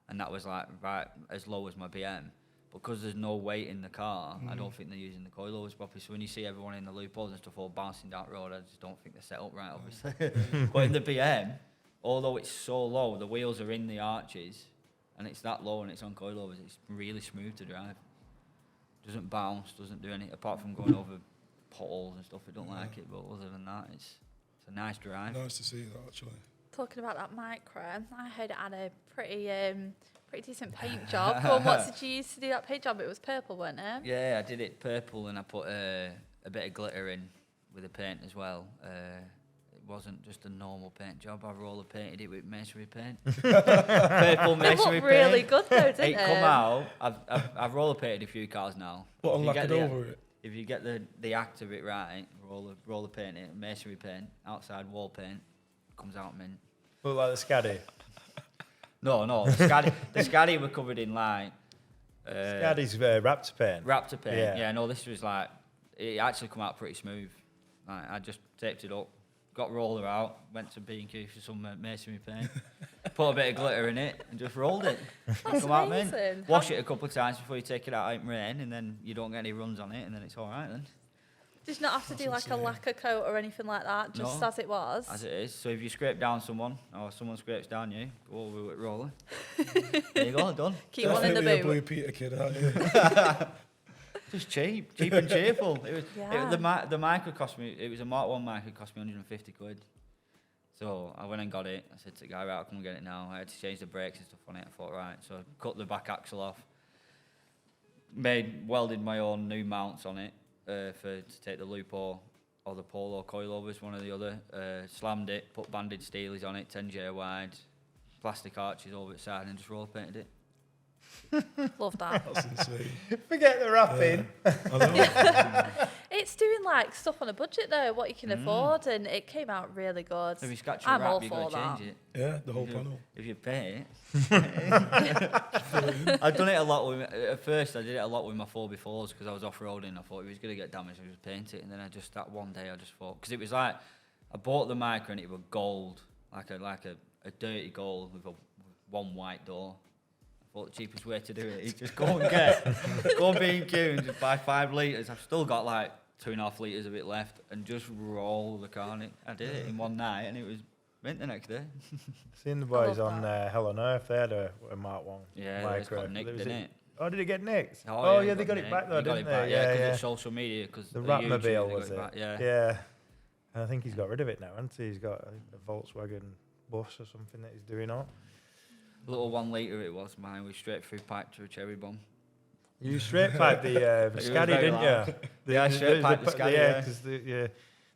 A: and that was like right as low as my BM. Because there's no weight in the car, I don't think they're using the coilovers properly. So when you see everyone in the loopholes and stuff all bouncing down the road, I just don't think they're set up right, obviously. But in the BM, although it's so low, the wheels are in the arches, and it's that low and it's on coilovers, it's really smooth to drive. Doesn't bounce, doesn't do anything, apart from going over potholes and stuff. I don't like it, but other than that, it's a nice drive.
B: Nice to see that, actually.
C: Talking about that micro, I heard it had a pretty decent paint job. Well, what did you use to do that paint job? It was purple, wasn't it?
A: Yeah, I did it purple and I put a bit of glitter in with the paint as well. It wasn't just a normal paint job. I roller painted it with masonry paint. Purple
C: It
A: masonry
C: looked really
A: paint.
C: good though, didn't it?
A: It come out. I've roller painted a few cars now.
B: What,
A: If you
B: unlock
A: get
B: it over it?
A: If you get the act of it right, roller paint it, masonry paint, outside wall paint, comes out mint.
D: Look like the Scaddy.
A: No, the Scaddy were covered in like
D: Scaddy's Raptor paint.
A: Raptor paint.
D: Yeah.
A: Yeah, no, this was like it actually come out pretty smooth. Like I just taped it up, got roller out, went to B&Q for some masonry paint, put a bit of glitter in it, and just rolled it.
C: That's
A: Come out, mint.
C: amazing.
A: Wash it a couple of times before you take it out in rain, and then you don't get any runs on it, and then it's all right then.
C: Did you not have to do like a
B: insane.
C: lacquer coat or anything like that, just
A: No.
C: as it was?
A: As it is. So if you scrape down someone, or someone scrapes down you, go over with roller. There you go, done.
C: Keep one in the
B: Definitely a
C: boot.
B: Blue Peter kid, aren't you?
A: Just cheap and cheerful. It was
C: Yeah.
A: the micro cost me. It was a Mark 1 micro, cost me 150 quid. So I went and got it. I said to the guy, right, I'll come and get it now. I had to change the brakes and stuff on it. I thought, right, so I cut the back axle off, welded my own new mounts on it to take the loop or the pole or coilovers, one or the other. Slammed it, put banded steelies on it, 10J wide, plastic arches over its side, and just roller painted it.
C: Love that.
B: That's insane.
D: Forget the wrapping.
B: I know.
C: It's doing like stuff on a budget though, what you can afford, and it came out really good.
A: If you scratch a
C: I'm all
A: wrap, you've
C: for
A: got to
C: that.
A: change it.
B: Yeah, the whole panel.
A: If you pay it. I've done it a lot with. At first, I did it a lot with my 4x4s because I was off-roading. I thought it was going to get damaged. I just paint it, and then that one day I just thought, because it was like I bought the micro and it was gold, like a dirty gold with one white door. I thought the cheapest way to do it is just go and B&Q and just buy 5 litres. I've still got like 2.5 litres of it left, and just roll the car. And I did it in one night, and it was mint the next day.
D: Seen the boys
C: love
D: on
C: that.
D: Hell on Earth. They had a Mark 1
A: Yeah,
D: micro.
A: it's got nicked,
D: Was
A: didn't it?
D: Oh, did it get nicked?
A: Oh,
D: yeah, they got it
A: nicked.
D: back though,
A: They got
D: didn't
A: it back,
D: they?
A: yeah, because
D: yeah.
A: it's social media. Because
D: The Rapmobile was it?
A: Yeah.
D: Yeah. And I think he's got rid of it now, hasn't he? He's got a Volkswagen bus or something that he's doing on.
A: Little 1 litre it was. Mine was straight through pipe to a cherry bomb.
D: You straight piped the
A: was
D: Scaddy,
A: very
D: didn't
A: loud.
D: you?
A: Yeah, I straight piped the Scaddy,
D: Yeah,
A: yeah.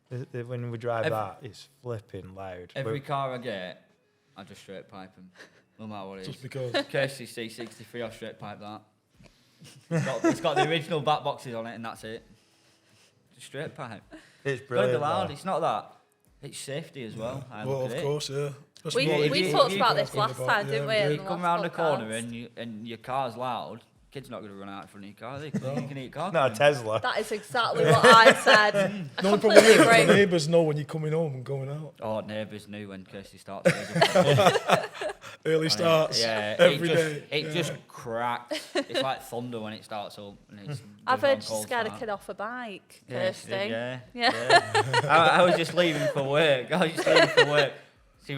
D: because when we drive that, it's flipping loud.
A: Every car I get, I just straight pipe them. No matter what it is.
B: Just because.
A: Casey C63, I'll straight pipe that. It's got the original back boxes on it, and that's it. Just straight pipe.
D: It's
A: Don't be
D: brilliant.
A: loud.
D: though.
A: It's not that. It's safety as well. I
B: Well,
A: look
B: of
A: at it.
B: course, yeah. Especially
C: We
B: if you-
C: talked
B: if you
C: about
B: go
C: this
B: from
C: last
B: the
C: time,
B: back,
C: didn't we?
B: yeah,
C: in
A: You
C: the
A: come
C: last
A: round the corner
C: podcast?
A: and your car's loud. Kid's not going to run out in front of your car, are they? 'Cause you can eat car.
D: No,
A: coming.
D: Tesla.
C: That is exactly what I said. I
B: No, the problem
C: completely
B: is the
C: agree.
B: neighbours know when you're coming home and going out.
A: Oh, neighbours knew when Kirsty started.
B: Early starts.
A: Yeah,
B: every day.
A: It just cracks. It's like thunder when it starts up. And it's
C: I've
A: goes on
C: heard she
A: cold
C: scared a
A: start.
C: kid off a bike,
A: Yeah, she
C: Kirsty.
A: did, yeah.
C: Yeah.
A: I was just leaving for work. She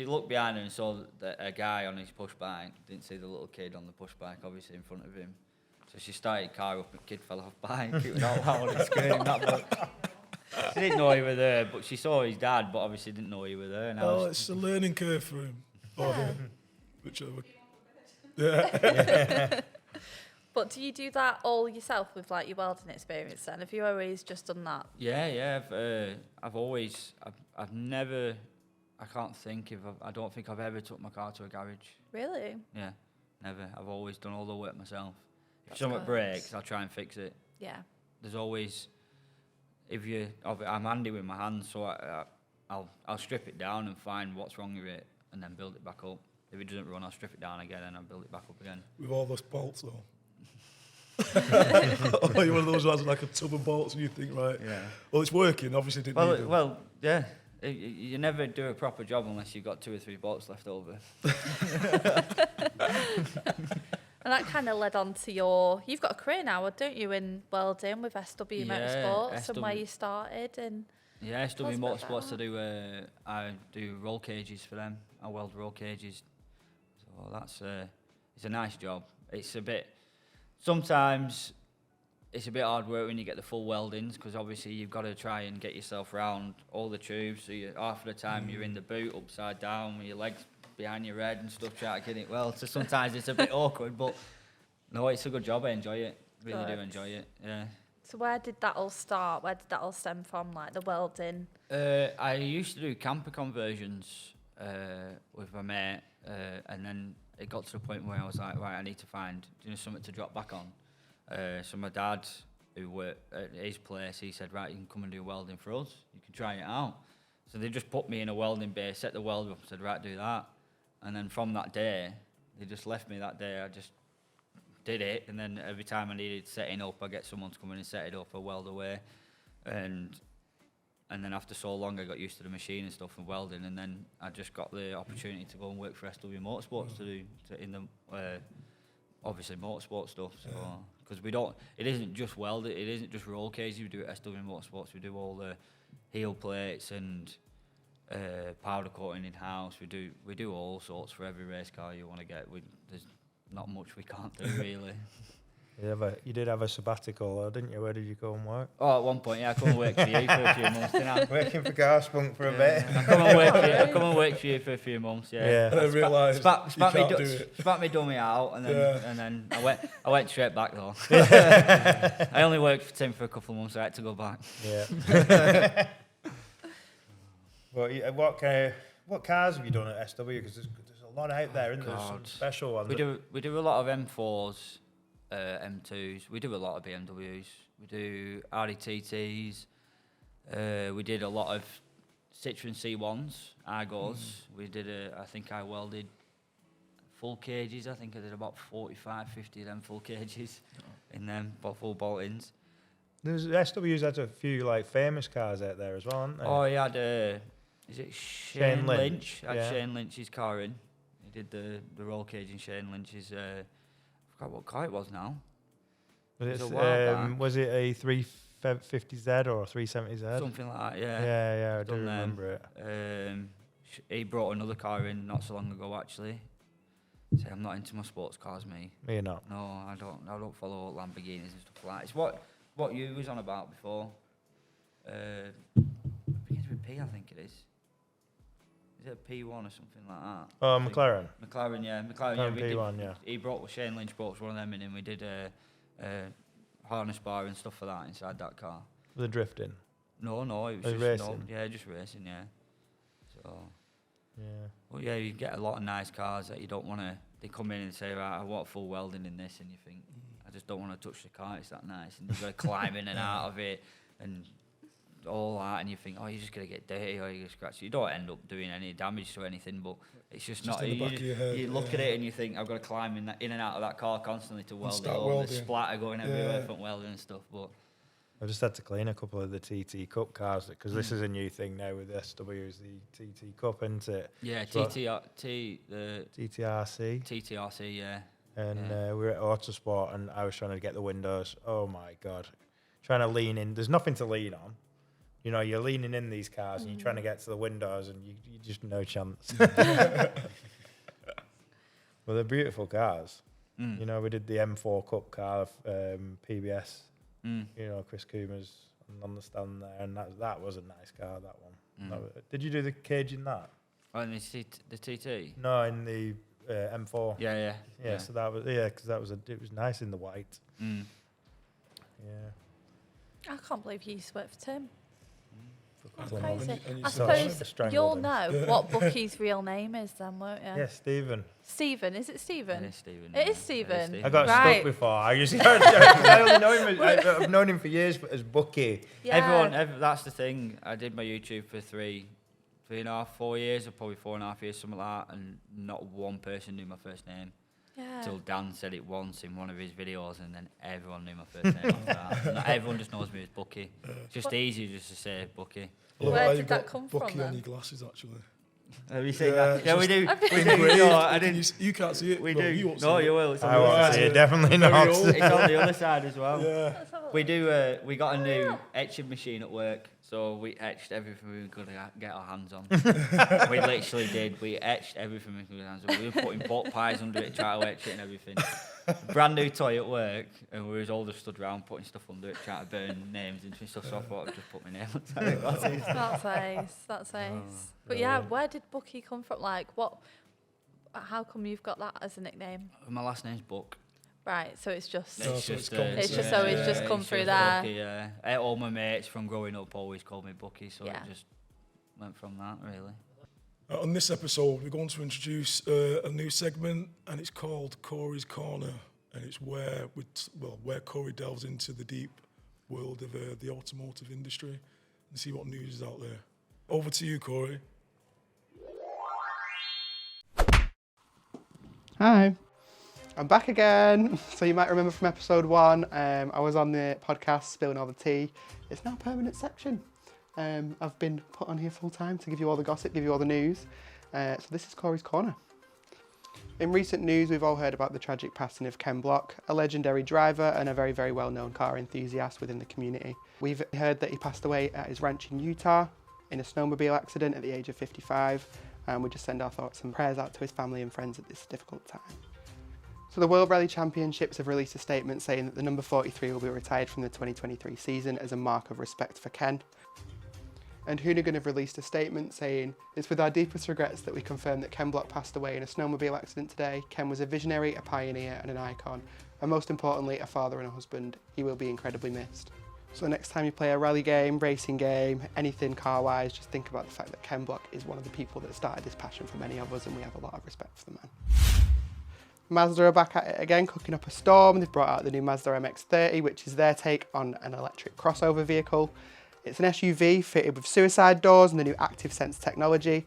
A: looked behind her and saw a guy on his push bike. Didn't see the little kid on the push bike, obviously in front of him. So she started car up and the kid fell off bike. It was all loud and screaming that much. She didn't know he was there, but she saw his dad, but obviously didn't know he was there. And I
B: Oh,
A: was,
B: it's a learning curve for him. Or him. Whichever. Yeah.
C: But do you do that all yourself with like your welding experience then? Have you always just done that?
A: yeah. I've never. I can't think if I don't think I've ever took my car to a garage.
C: Really?
A: Yeah, never. I've always done all the work myself. If
C: That's
A: something
C: good.
A: breaks, I'll try and fix it.
C: Yeah.
A: There's always, I'm handy with my hands, so I'll strip it down and find what's wrong with it, and then build it back up. If it doesn't run, I'll strip it down again and I'll build it back up again.
B: With all those bolts, though. Or you're one of those ones with like a tub of bolts and you think, right,
A: Yeah.
B: well, it's working. Obviously, didn't need them.
A: Well, yeah. You never do a proper job unless you've got 2 or 3 bolts left over.
C: And that kind of led on to you've got a career now, don't you, in welding with SW Motorsports, and where you started. And
A: yeah, SW Motorsports, I do roll cages for them. I weld roll cages. So that's it's a nice job. Sometimes it's a bit hard work when you get the full weldings, because obviously you've got to try and get yourself around all the tubes. So half of the time you're in the boot upside down with your legs behind your head and stuff, trying to get it well. So sometimes it's a bit awkward, but no, it's a good job. I enjoy it. Really do enjoy it. Yeah.
C: So where did that all start? Where did that all stem from, like the welding?
A: I used to do camper conversions with my mate, and then it got to the point where I was like, right, I need to find something to drop back on. So my dad, who worked at his place, he said, right, you can come and do welding for us. You can try it out. So they just put me in a welding bay, set the welder up, and said, right, do that. And then from that day, they just left me that day. I just did it, and then every time I needed setting up, I get someone to come in and set it up, I weld away. And then after so long, I got used to the machine and stuff and welding, and then I just got the opportunity to go and work for SW Motorsports in the obviously motorsport stuff. So because it isn't just welding, it isn't just roll cages. We do at SW Motorsports. We do all the heel plates and powder coating in house. We do all sorts for every race car you want to get. There's not much we can't do really.
D: You did have a sabbatical, though, didn't you? Where did you go and work?
A: Oh, at one point, yeah, I come and work for you for a few months, didn't I?
D: Working for Garspunk for a bit.
A: I come and work for you for a few months, yeah.
B: And I realised
A: spat me dummy out, and then I went straight back though. I only worked for Tim for a couple of months, so I had to go back.
D: Yeah. Well, what cars have you done at SW? Because there's a lot out there, isn't there? Some special ones.
A: We do a lot of M4s. M2s. We do a lot of BMWs. We do RDTTs. We did a lot of Citroen C1s, Argos. We did I think I welded full cages. I think I did about 45, 50 of them full cages in them, full bolt-ins.
D: SW's had a few like famous cars out there as well, haven't they?
A: Oh, he had is it Shane Lynch? I had Shane Lynch's car in. He did the roll cage in Shane Lynch's. I forgot what car it was now.
D: Was it a 350Z or a 370Z?
A: Something like that, yeah.
D: Yeah, I do remember it.
A: He brought another car in not so long ago, actually. Say, I'm not into my sports cars, me.
D: You're not?
A: No, I don't follow Lamborghinis and stuff like that. It's what you was on about before. Begins with P, I think it is. Is it a P1 or something like that?
D: Oh, McLaren.
A: McLaren, yeah.
D: P1, yeah.
A: He brought Shane Lynch brought one of them in, and we did a harness bar and stuff for that inside that car.
D: The drifting?
A: No, it was just
D: racing.
A: Just racing, yeah. So.
D: Yeah.
A: Well, yeah, you get a lot of nice cars that you don't want to. They come in and say, right, I want full welding in this, and you think, I just don't want to touch the car. It's that nice, and you've got to climb in and out of it, and all that, and you think, oh, you're just gonna get dirty or you're gonna scratch. You don't end up doing any damage to anything, but it's just not. You look at it and you think, I've got to climb in and out of that car constantly to weld it. Or the splatter going everywhere from welding and stuff. But
D: I just had to clean a couple of the TT Cup cars because this is a new thing now with SW, is the TT Cup, isn't it?
A: Yeah,
D: so
A: the TTRC, yeah.
D: And we were at Autosport, and I was trying to get the windows. Oh my god, trying to lean in. There's nothing to lean on. You know, you're leaning in these cars and you're trying to get to the windows, and you just no chance. Well, they're beautiful cars. You know, we did the M4 Cup car, PBS. You know, Chris Coomer's on the stand there, and that was a nice car. That one. Did you do the cage in that?
A: Oh, in the TT?
D: No, in the M4.
A: Yeah.
D: So that was because it was nice in the white. Yeah.
C: I can't believe you used to work for Tim. That's
D: And
C: crazy.
D: you
C: I
D: sort of
C: suppose
D: strangled
C: you'll
D: him.
C: know what Bucky's real name is then, won't you?
D: Yeah, Stephen.
C: Stephen, is it Stephen?
A: It is Stephen.
C: It is Stephen.
D: I got
C: Right.
D: stuck before. I only know him. I've known him for years as Bucky.
C: Yeah.
A: That's the thing. I did my YouTube for 4 years, or probably 4.5 years, something like that, and not one person knew my first name.
C: Yeah.
A: Till Dan said it once in one of his videos, and then everyone knew my first name after that. Not everyone just knows me as Bucky. It's just easier just to say Bucky.
C: Where did that come
B: Bucky
C: from,
B: on
C: then?
B: your glasses, actually.
A: Have you seen that? Yeah, we do. We do.
B: Engraved.
A: No, I didn't.
B: You can't see it.
A: We
B: Well,
A: do.
B: You won't
A: No,
B: see
A: you
B: it.
A: will. It's on
D: I
A: the other
D: won't see
A: side.
D: it, definitely
B: Very
D: not.
B: old.
A: It's on the other side as well.
B: Yeah.
A: We do. We got a new etching machine at work, so we etched everything we could get our hands on. We literally did. We etched everything we could get our hands on. We were putting pot pies under it, trying to etch it and everything. Brand new toy at work, and we was all just stood around putting stuff under it, trying to burn names into stuff. So I thought I'd just put my name on it.
C: That's ace. That's ace. But yeah, where did Bucky come from? Like, what? How come you've got that as a nickname?
A: My last name's Buck.
C: Right. So it's just.
B: No, so it's come-
C: It's just always just come
A: it's
C: through
A: just
C: there.
A: Bucky, yeah. All my mates from growing up always called me Bucky, so
C: Yeah.
A: it just went from that, really.
B: On this episode, we're going to introduce a new segment, and it's called Corey's Corner, and it's where where Corey delves into the deep world of the automotive industry and see what news is out there. Over to you, Corey.
E: Hi, I'm back again. So you might remember from episode 1, I was on the podcast spilling all the tea. It's now a permanent section. I've been put on here full time to give you all the gossip, give you all the news. So this is Corey's Corner. In recent news, we've all heard about the tragic passing of Ken Block, a legendary driver and a very, very well-known car enthusiast within the community. We've heard that he passed away at his ranch in Utah in a snowmobile accident at the age of 55, and we just send our thoughts and prayers out to his family and friends at this difficult time. So the World Rally Championships have released a statement saying that the number 43 will be retired from the 2023 season as a mark of respect for Ken. And Hoonigan have released a statement saying, "It's with our deepest regrets that we confirm that Ken Block passed away in a snowmobile accident today. Ken was a visionary, a pioneer and an icon, and most importantly, a father and a husband. He will be incredibly missed." So next time you play a rally game, racing game, anything car-wise, just think about the fact that Ken Block is one of the people that started this passion for many of us, and we have a lot of respect for the man. Mazda are back at it again, cooking up a storm. They've brought out the new Mazda MX-30, which is their take on an electric crossover vehicle. It's an SUV fitted with suicide doors and the new Active Sense technology.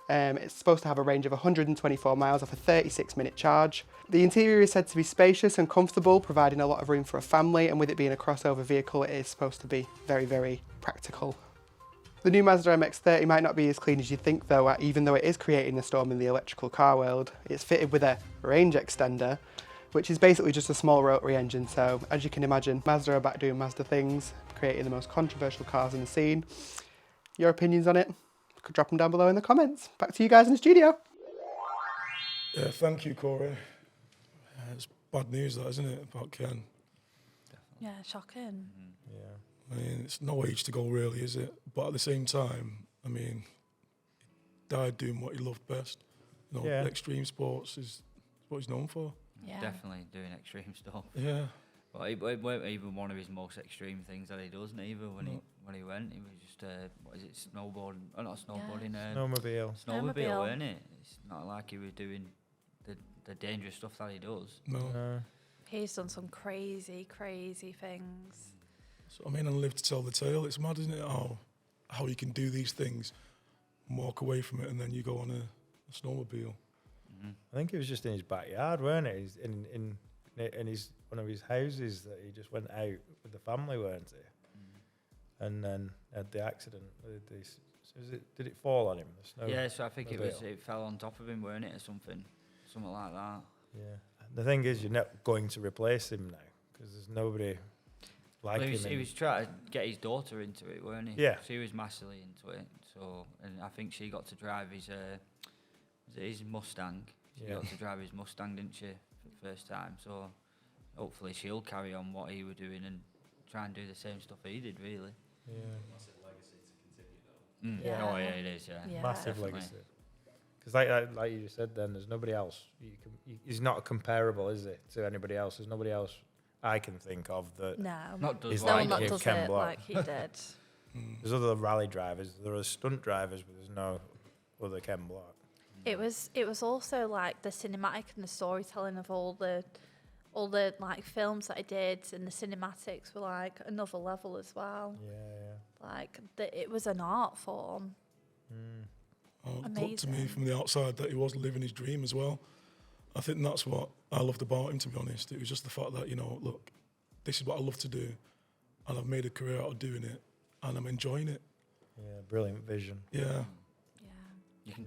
E: It's supposed to have a range of 124 miles off a 36-minute charge. The interior is said to be spacious and comfortable, providing a lot of room for a family, and with it being a crossover vehicle, it is supposed to be very, very practical. The new Mazda MX-30 might not be as clean as you'd think though, even though it is creating a storm in the electrical car world. It's fitted with a range extender, which is basically just a small rotary engine, so as you can imagine, Mazda are back doing Mazda things, creating the most controversial cars in the scene. Your opinions on it? Could drop them down below in the comments. Back to you guys in the studio.
B: Yeah, thank you, Corey. It's bad news, that, isn't it, about Ken?
C: Yeah, shocking.
D: Yeah.
B: I mean, it's no age to go, really, is it? But at the same time, I mean, he died doing what he loved best. You know,
D: Yeah.
B: extreme sports is what he's known for.
C: Yeah.
A: Definitely doing extreme stuff.
B: Yeah.
A: But it weren't even one of his most extreme things that he does, neither. When he went, he was just what is it, snowboarding? Oh, not snowboarding.
D: Snowmobile.
A: Snowmobile, weren't it? It's not like he was doing the dangerous stuff that he does.
B: No.
C: He's done some crazy, crazy things.
B: So, I mean, and live to tell the tale. It's mad, isn't it, how you can do these things and walk away from it, and then you go on a snowmobile.
D: I think it was just in his backyard, weren't it? He's in his one of his houses that he just went out with the family, weren't he? And then had the accident. Did it fall on him? The snow.
A: Yeah, so I think
D: Mobile.
A: it fell on top of him, weren't it, or something like that.
D: Yeah. The thing is, you're not going to replace him now because there's nobody like
A: Well,
D: him.
A: he was trying to get his daughter into it, weren't he?
D: Yeah.
A: She was massively into it. So, and I think she got to drive his Mustang. She
D: Yeah.
A: got to drive his Mustang, didn't she, for the first time? So, hopefully she'll carry on what he was doing and try and do the same stuff he did, really.
D: Yeah.
C: Yeah.
A: Oh, yeah, it is, yeah.
C: Yeah.
D: Massive
A: Definitely.
D: legacy. Because like you just said, then there's nobody else. He's not comparable, is it, to anybody else? There's nobody else I can think of that.
C: No.
A: Not does
D: He's
C: no
A: like
C: one that
D: him,
C: does
D: Ken
C: it
D: Block.
C: like he did.
D: There's other rally drivers. There are stunt drivers, but there's no other Ken Block.
C: It was also like the cinematic and the storytelling of all the like films that I did, and the cinematics were like another level as well.
D: Yeah.
C: Like it was an art form.
B: It looked to me
C: Amazing.
B: from the outside that he was living his dream as well. I think that's what I loved about him, to be honest. It was just the fact that, look, this is what I love to do, and I've made a career out of doing it, and I'm enjoying it.
D: Yeah, brilliant vision.
B: Yeah.
C: Yeah.
A: You can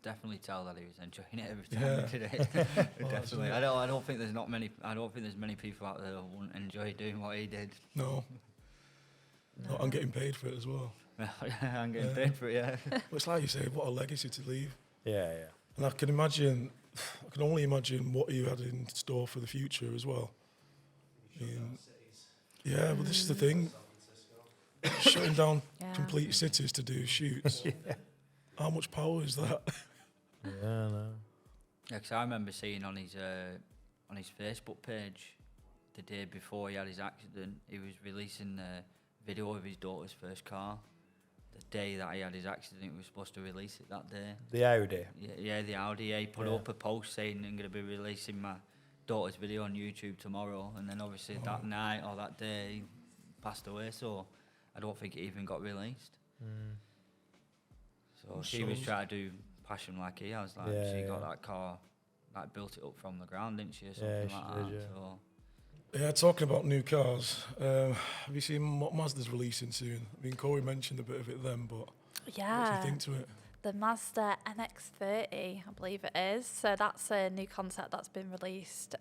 A: definitely tell that he was enjoying it every time he did it.
B: Oh,
A: Definitely.
B: isn't it?
A: I don't think there's many people out there that wouldn't enjoy doing what he did.
B: No. No, I'm getting paid for it as well.
A: I'm getting
B: Yeah.
A: paid for it, yeah.
B: But it's like you say, what a legacy to leave.
D: Yeah.
B: And I can only imagine what you had in store for the future as well. I mean, yeah, but this is the thing. Shutting down
C: Yeah.
B: complete cities to do shoots. How much power is that?
D: Yeah, no.
A: Yeah, 'cause I remember seeing on his Facebook page the day before he had his accident, he was releasing a video of his daughter's first car. The day that he had his accident, he was supposed to release it that day.
D: The Audi.
A: Yeah, the Audi. Yeah, he put up a post saying I'm going to be releasing my daughter's video on YouTube tomorrow, and then obviously that night or that day he passed away. So I don't think it even got released. So she was trying to do passion like he has. Like she got that car, like built it up from the ground, didn't she, or something
D: she
A: like
D: did,
A: that.
D: yeah.
A: So
B: Yeah, talking about new cars, have you seen what Mazda's releasing soon? I mean, Corey mentioned a bit of it then, but what do
C: Yeah.
B: you think to it?
C: The Mazda MX-30, I believe it is. So that's a new concept that's been released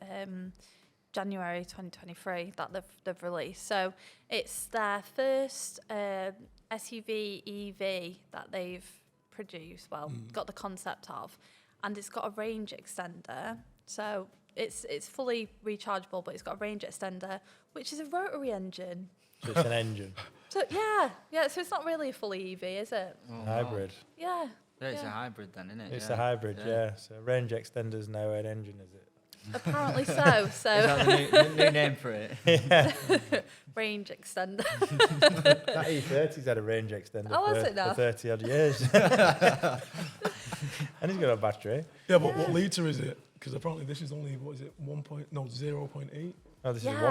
C: January 2023 that they've released. So it's their first SUV EV that they've produced, got the concept of, and it's got a range extender. So it's fully rechargeable, but it's got a range extender, which is a rotary engine.
D: So it's an engine.
C: So yeah. So it's not really a fully EV, is it?
D: Hybrid.
C: Yeah.
A: Yeah, it's a
C: Yeah.
A: hybrid then, isn't it?
D: It's a hybrid, yeah. So range extender's now an engine, is it?
C: Apparently so.
A: Is that the new name for it?
C: Range extender.
D: That E30's had a range extender
C: Oh, has it now?
D: for 30 odd years. And he's got a battery.
B: Yeah, but what litre is it? Because apparently this is only, 0.8?
D: Oh, this
C: Yeah.
D: is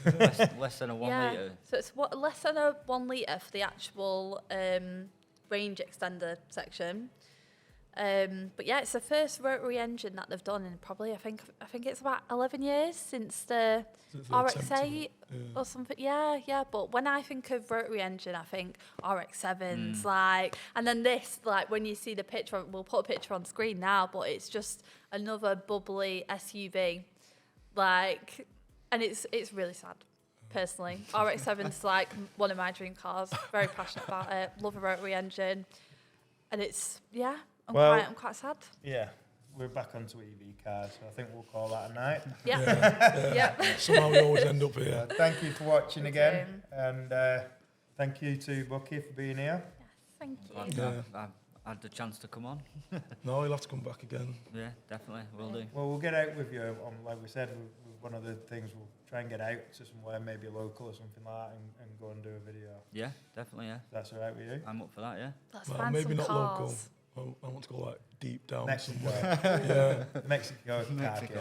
D: 1.8.
A: less than a 1
C: Yeah.
A: litre.
C: So it's less than a 1 litre for the actual range extender section. But yeah, it's the first rotary engine that they've done in probably I think it's about 11 years since the
B: Since they attempted
C: RX-8
B: it, yeah.
C: or something. Yeah. But when I think of rotary engine, I think RX-7s, like, and then this, like, when you see the picture, we'll put a picture on screen now, but it's just another bubbly SUV, like, and it's really sad. Personally, RX-7's like one of my dream cars. Very passionate about it. Love a rotary engine, and it's I'm quite sad.
D: Yeah, we're back onto EV cars, so I think we'll call that a night.
C: Yeah.
B: Somehow we always end up here.
D: Thank you for watching
C: Thank
D: again,
C: you.
D: and thank you to Bucky for being here.
C: Thank
A: Glad
C: you.
A: to have had the chance to come on.
B: No, he'll have to come back again.
A: Yeah, definitely, will do.
D: Well, we'll get out with you. Like we said, one of the things we'll try and get out to somewhere maybe local or something like that, and go and do a video.
A: Yeah, definitely, yeah.
D: If that's all right with you?
A: I'm up for that, yeah.
C: Let's
B: Well,
C: find
B: maybe
C: some
B: not
C: cars.
B: local. I want to go like deep down
D: Mexico.
B: somewhere.
D: Mexico.
A: Mexico.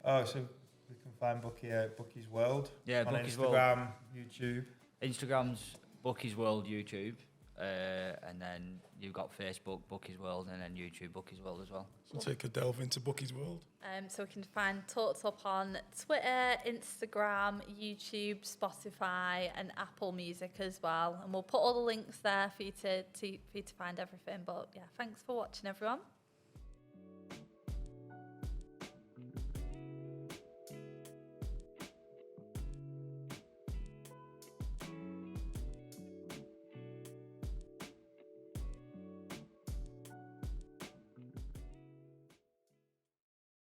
D: Oh, so we can find Bucky at Bucky's World.
A: Yeah,
D: on
A: Bucky's
D: Instagram, YouTube.
A: Instagram's Bucky's World YouTube, and then you've got Facebook, Bucky's World, and then YouTube, Bucky's World as well.
B: So take a delve into Bucky's world.
C: So we can find Talked Up on Twitter, Instagram, YouTube, Spotify, and Apple Music as well. And we'll put all the links there for you to find everything. But yeah, thanks for watching, everyone.